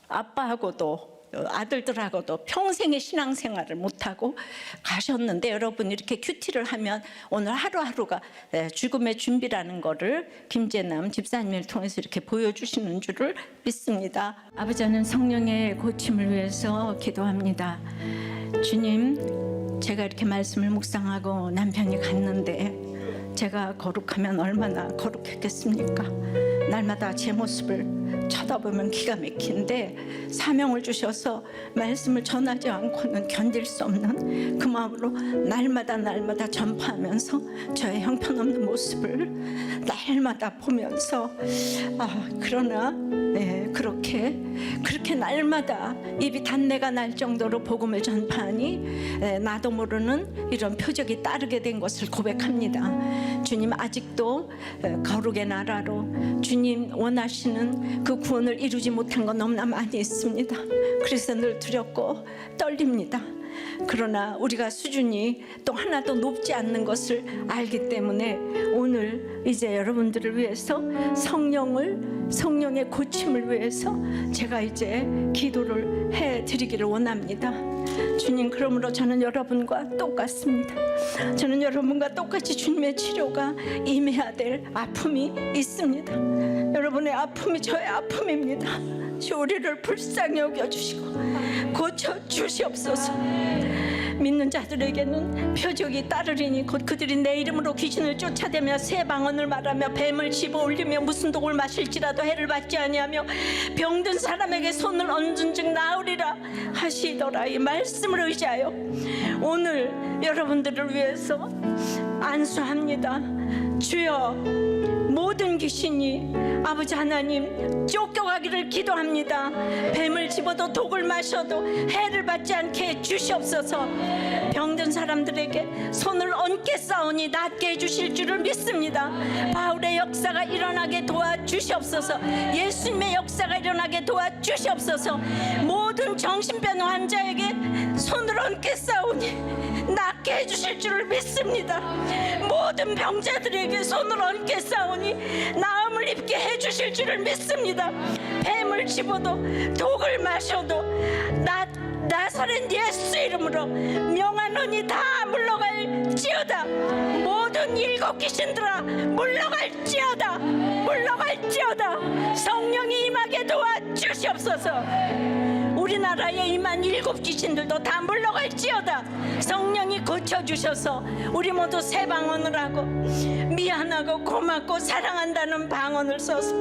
아빠하고도 아들들하고도 평생의 신앙생활을 못하고 가셨는데 여러분 이렇게 큐티를 하면 오늘 하루하루가 죽음의 준비라는 거를 김재남 집사님을 통해서 이렇게 보여주시는 줄을 믿습니다. 아버지, 저는 성령의 고침을 위해서 기도합니다. 주님, 제가 이렇게 말씀을 묵상하고 남편이 갔는데 제가 거룩하면 얼마나 거룩했겠습니까? 날마다 제 모습을 쳐다보면 기가 막힌데 사명을 주셔서 말씀을 전하지 않고는 견딜 수 없는 그 마음으로 날마다 전파하면서 저의 형편없는 모습을 날마다 보면서 그러나 그렇게 날마다 입이 단내가 날 정도로 복음을 전파하니 나도 모르는 이런 표적이 따르게 된 것을 고백합니다. 주님, 아직도 거룩의 나라로 주님 원하시는 그 구원을 이루지 못한 건 너무나 많이 있습니다. 그래서 늘 두렵고 떨립니다. 그러나 우리가 수준이 또 하나도 높지 않는 것을 알기 때문에 오늘 이제 여러분들을 위해서 성령의 고침을 위해서 제가 이제 기도를 해드리기를 원합니다. 주님, 그러므로 저는 여러분과 똑같습니다. 저는 여러분과 똑같이 주님의 치료가 임해야 될 아픔이 있습니다. 여러분의 아픔이 저의 아픔입니다. 주 우리를 불쌍히 여겨주시고 고쳐주시옵소서. 믿는 자들에게는 표적이 따르리니 곧 그들이 내 이름으로 귀신을 쫓아대며 새 방언을 말하며 뱀을 집어올리며 무슨 독을 마실지라도 해를 받지 아니하며 병든 사람에게 손을 얹은 즉 나으리라 하시더라. 이 말씀을 의지하여 오늘 여러분들을 위해서 안수합니다. 주여, 모든 귀신이 아버지 하나님 쫓겨가기를 기도합니다. 뱀을 집어도 독을 마셔도 해를 받지 않게 해 주시옵소서. 병든 사람들에게 손을 얹게 싸우니 낫게 해주실 줄을 믿습니다. 바울의 역사가 일어나게 도와주시옵소서. 예수님의 역사가 일어나게 도와주시옵소서. 모든 정신병 환자에게 손을 얹게 싸우니 낫게 해주실 줄을 믿습니다. 모든 병자들에게 손을 얹게 싸우니 나음을 입게 해주실 줄을 믿습니다. 뱀을 집어도 독을 마셔도 나사렛 예수 이름으로 명하노니 다 물러갈지어다. 모든 일곱 귀신들아 물러갈지어다. 물러갈지어다. 성령이 임하게 도와주시옵소서. 우리나라에 임한 일곱 귀신들도 다 물러갈지어다. 성령이 고쳐주셔서 우리 모두 새 방언을 하고 미안하고 고맙고 사랑한다는 방언을 써서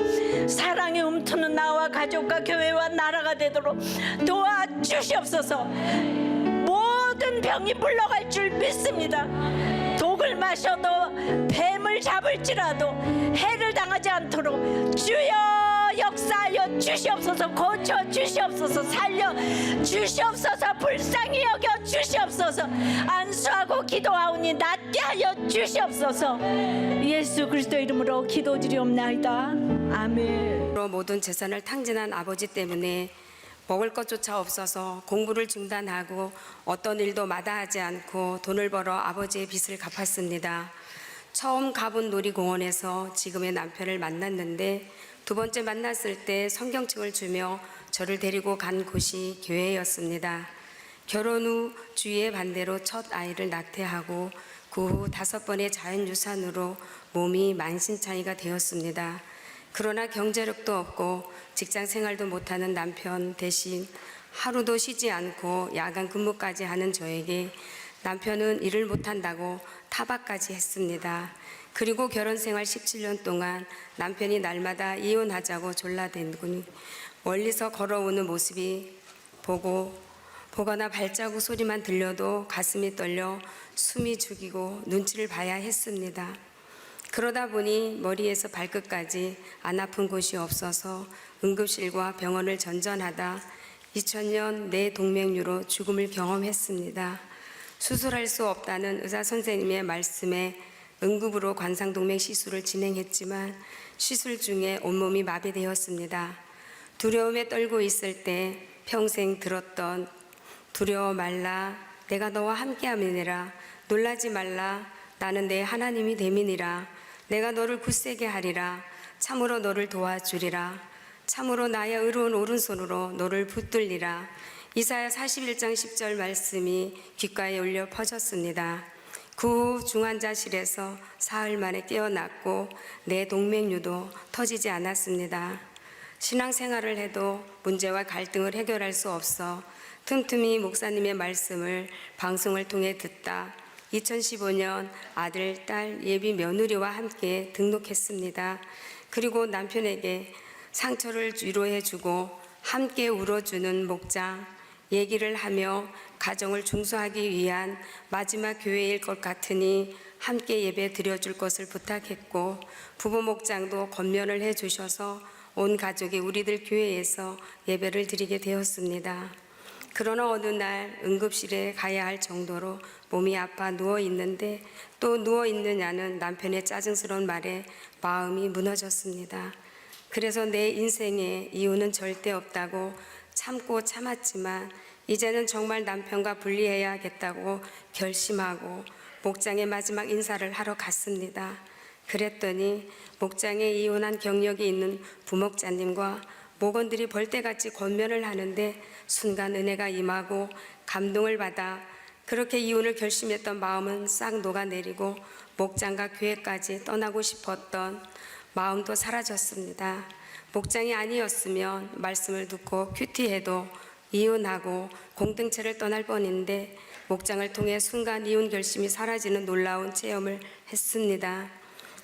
사랑의 움트는 나와 가족과 교회와 나라가 되도록 도와주시옵소서. 모든 병이 물러갈 줄 믿습니다. 독을 마셔도 뱀을 잡을지라도 해를 당하지 않도록 주여 역사하여 주시옵소서. 고쳐 주시옵소서. 살려 주시옵소서. 불쌍히 여겨 주시옵소서. 안수하고 기도하오니 낫게 하여 주시옵소서. 예수 그리스도 이름으로 기도드리옵나이다. 아멘.
모든 재산을 탕진한 아버지 때문에 먹을 것조차 없어서 공부를 중단하고 어떤 일도 마다하지 않고 돈을 벌어 아버지의 빚을 갚았습니다. 처음 가본 놀이공원에서 지금의 남편을 만났는데 두 번째 만났을 때 성경책을 주며 저를 데리고 간 곳이 교회였습니다. 결혼 후 주위의 반대로 첫 아이를 낙태하고 그 후 5번의 자연유산으로 몸이 만신창이가 되었습니다. 그러나 경제력도 없고 직장 생활도 못하는 남편 대신 하루도 쉬지 않고 야간 근무까지 하는 저에게 남편은 일을 못한다고 타박까지 했습니다. 그리고 결혼 생활 17년 동안 남편이 날마다 이혼하자고 졸라대더니 멀리서 걸어오는 모습이 보거나 발자국 소리만 들려도 가슴이 떨려 숨이 죽이고 눈치를 봐야 했습니다. 그러다 보니 머리에서 발끝까지 안 아픈 곳이 없어서 응급실과 병원을 전전하다 2000년 뇌동맥류로 죽음을 경험했습니다. 수술할 수 없다는 의사 선생님의 말씀에 응급으로 관상동맥 시술을 진행했지만 시술 중에 온몸이 마비되었습니다. 두려움에 떨고 있을 때 평생 들었던 두려워 말라 내가 너와 함께함이니라 놀라지 말라 나는 내 하나님이 됨이니라 내가 너를 굳세게 하리라 참으로 너를 도와주리라 참으로 나의 의로운 오른손으로 너를 붙들리라 이사야 41장 10절 말씀이 귓가에 울려 퍼졌습니다. 그 후 중환자실에서 사흘 만에 깨어났고 내 동맥류도 터지지 않았습니다. 신앙생활을 해도 문제와 갈등을 해결할 수 없어 틈틈이 목사님의 말씀을 방송을 통해 듣다 2015년 아들, 딸, 예비 며느리와 함께 등록했습니다. 그리고 남편에게 상처를 위로해주고 함께 울어주는 목장, 얘기를 하며 가정을 중수하기 위한 마지막 교회일 것 같으니 함께 예배 드려줄 것을 부탁했고 부부 목장도 권면을 해주셔서 온 가족이 우리들 교회에서 예배를 드리게 되었습니다. 그러나 어느 날 응급실에 가야 할 정도로 몸이 아파 누워있는데 또 누워있느냐는 남편의 짜증스러운 말에 마음이 무너졌습니다. 그래서 내 인생에 이유는 절대 없다고 참고 참았지만 이제는 정말 남편과 분리해야겠다고 결심하고 목장에 마지막 인사를 하러 갔습니다. 그랬더니 목장에 이혼한 경력이 있는 부목자님과 목원들이 벌떼같이 권면을 하는데 순간 은혜가 임하고 감동을 받아 그렇게 이혼을 결심했던 마음은 싹 녹아내리고 목장과 교회까지 떠나고 싶었던 마음도 사라졌습니다. 목장이 아니었으면 말씀을 듣고 큐티해도 이혼하고 공동체를 떠날 뻔인데 목장을 통해 순간 이혼 결심이 사라지는 놀라운 체험을 했습니다.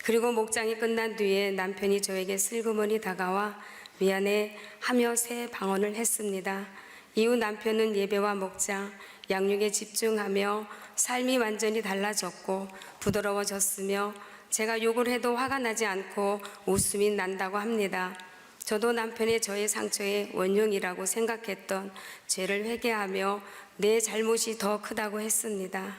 그리고 목장이 끝난 뒤에 남편이 저에게 슬그머니 다가와 미안해 하며 새 방언을 했습니다. 이후 남편은 예배와 목장, 양육에 집중하며 삶이 완전히 달라졌고 부드러워졌으며 제가 욕을 해도 화가 나지 않고 웃음이 난다고 합니다. 저도 남편의 저의 상처의 원흉이라고 생각했던 죄를 회개하며 내 잘못이 더 크다고 했습니다.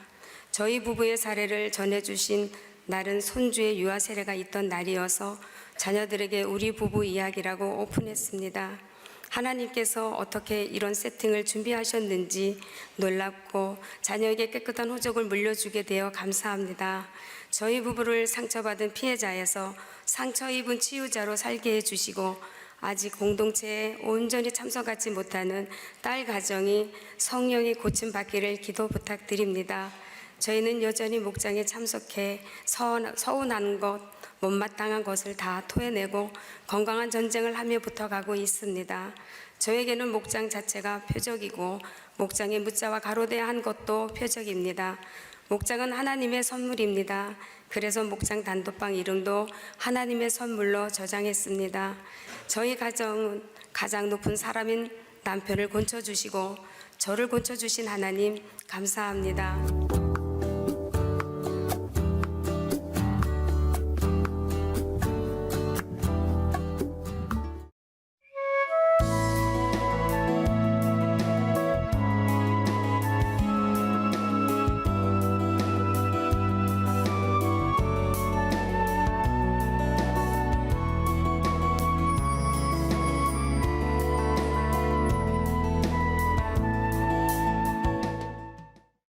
저희 부부의 사례를 전해주신 날은 손주의 유아 세례가 있던 날이어서 자녀들에게 우리 부부 이야기라고 오픈했습니다. 하나님께서 어떻게 이런 세팅을 준비하셨는지 놀랍고 자녀에게 깨끗한 호적을 물려주게 되어 감사합니다. 저희 부부를 상처받은 피해자에서 상처 입은 치유자로 살게 해주시고 아직 공동체에 온전히 참석하지 못하는 딸 가정이 성령이 고침받기를 기도 부탁드립니다. 저희는 여전히 목장에 참석해 서운한 것, 못마땅한 것을 다 토해내고 건강한 전쟁을 하며 붙어가고 있습니다. 저에게는 목장 자체가 표적이고 목장의 무자와 가로대한 것도 표적입니다. 목장은 하나님의 선물입니다. 그래서 목장 단독방 이름도 하나님의 선물로 저장했습니다. 저희 가정은 가장 높은 사람인 남편을 고쳐주시고 저를 고쳐주신 하나님 감사합니다.